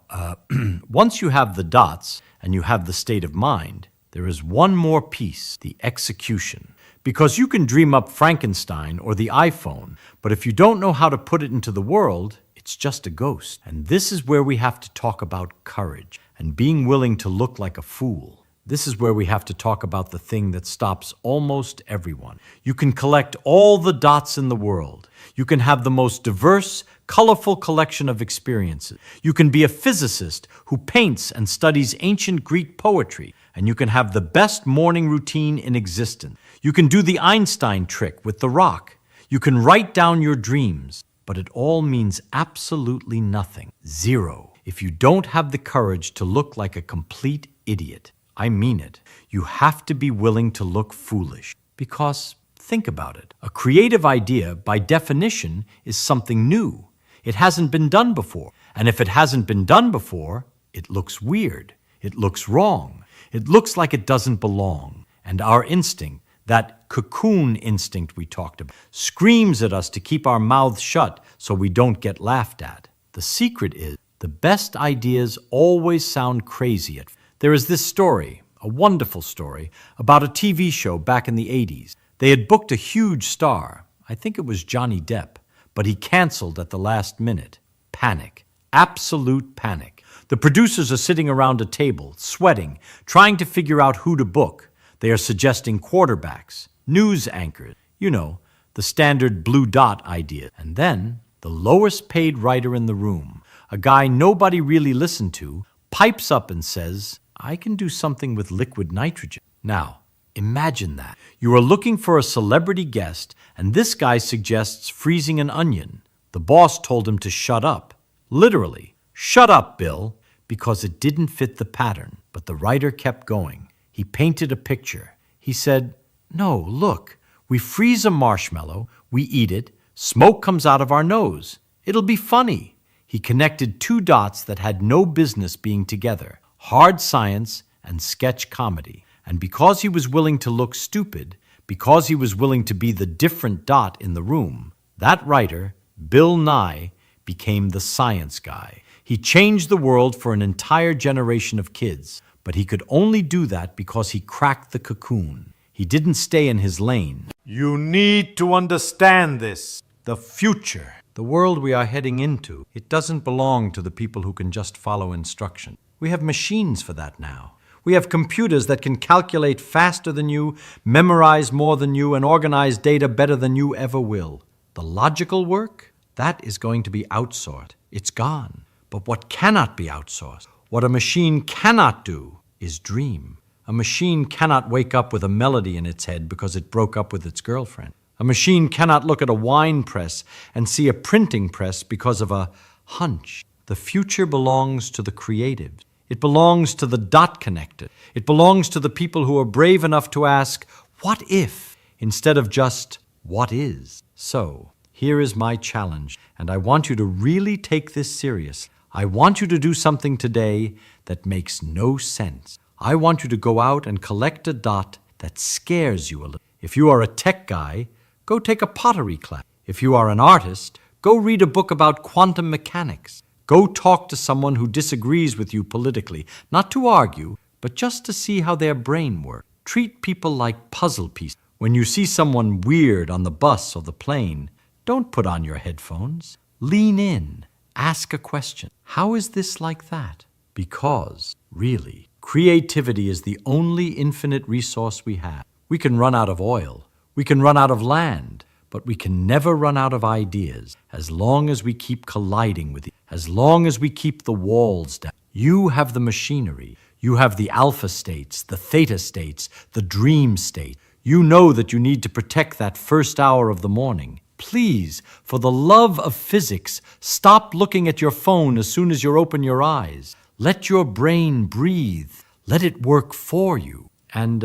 once you have the dots and you have the state of mind, there is one more piece, the execution. Because you can dream up Frankenstein or the iPhone, but if you don't know how to put it into the world, it's just a ghost. And this is where we have to talk about courage and being willing to look like a fool. This is where we have to talk about the thing that stops almost everyone. You can collect all the dots in the world. You can have the most diverse, colorful collection of experiences. You can be a physicist who paints and studies ancient Greek poetry, and you can have the best morning routine in existence. You can do the Einstein trick with the rock. You can write down your dreams, but it all means absolutely nothing. Zero. If you don't have the courage to look like a complete idiot. I mean it. You have to be willing to look foolish. Because, think about it. A creative idea, by definition, is something new. It hasn't been done before. And if it hasn't been done before, it looks weird. It looks wrong. It looks like it doesn't belong. And our instinct, that cocoon instinct we talked about, screams at us to keep our mouths shut so we don't get laughed at. The secret is, the best ideas always sound crazy at first. There is this story, a wonderful story, about a TV show back in the 80s. They had booked a huge star. I think it was Johnny Depp, but he canceled at the last minute. Panic. Absolute panic. The producers are sitting around a table, sweating, trying to figure out who to book. They are suggesting quarterbacks, news anchors, the standard blue dot idea. And then, the lowest paid writer in the room, a guy nobody really listened to, pipes up and says, I can do something with liquid nitrogen. Now, imagine that. You are looking for a celebrity guest, and this guy suggests freezing an onion. The boss told him to shut up. Literally, shut up, Bill, because it didn't fit the pattern. But the writer kept going. He painted a picture. He said, "No, look, we freeze a marshmallow, we eat it, smoke comes out of our nose. It'll be funny." He connected two dots that had no business being together, hard science and sketch comedy. And because he was willing to look stupid, because he was willing to be the different dot in the room, that writer, Bill Nye, became the science guy. He changed the world for an entire generation of kids, but he could only do that because he cracked the cocoon. He didn't stay in his lane. You need to understand this. The future, the world we are heading into, it doesn't belong to the people who can just follow instruction. We have machines for that now. We have computers that can calculate faster than you, memorize more than you, and organize data better than you ever will. The logical work, that is going to be outsourced. It's gone. But what cannot be outsourced, what a machine cannot do, is dream. A machine cannot wake up with a melody in its head because it broke up with its girlfriend. A machine cannot look at a wine press and see a printing press because of a hunch. The future belongs to the creatives. It belongs to the dot connected. It belongs to the people who are brave enough to ask, what if, instead of just, what is? So, here is my challenge, and I want you to really take this serious. I want you to do something today that makes no sense. I want you to go out and collect a dot that scares you a little. If you are a tech guy, go take a pottery class. If you are an artist, go read a book about quantum mechanics. Go talk to someone who disagrees with you politically, not to argue, but just to see how their brain works. Treat people like puzzle pieces. When you see someone weird on the bus or the plane, don't put on your headphones. Lean in. Ask a question. How is this like that? Because, really, creativity is the only infinite resource we have. We can run out of oil. We can run out of land. But we can never run out of ideas as long as we keep colliding with it, as long as we keep the walls down. You have the machinery. You have the alpha states, the theta states, the dream state. You know that you need to protect that first hour of the morning. Please, for the love of physics, stop looking at your phone as soon as you open your eyes. Let your brain breathe. Let it work for you. And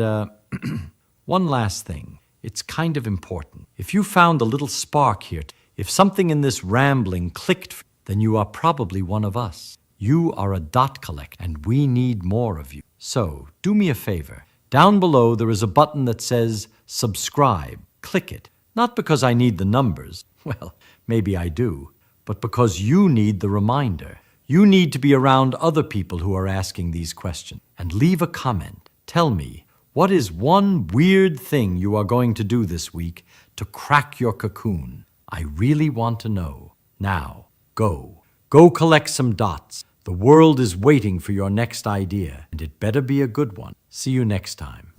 one last thing. It's kind of important. If you found a little spark here, if something in this rambling clicked, then you are probably one of us. You are a dot collector, and we need more of you. So, do me a favor. Down below, there is a button that says subscribe. Click it. Not because I need the numbers. Well, maybe I do. But because you need the reminder. You need to be around other people who are asking these questions. And leave a comment. Tell me, what is one weird thing you are going to do this week to crack your cocoon? I really want to know. Now, go. Go collect some dots. The world is waiting for your next idea, and it better be a good one. See you next time.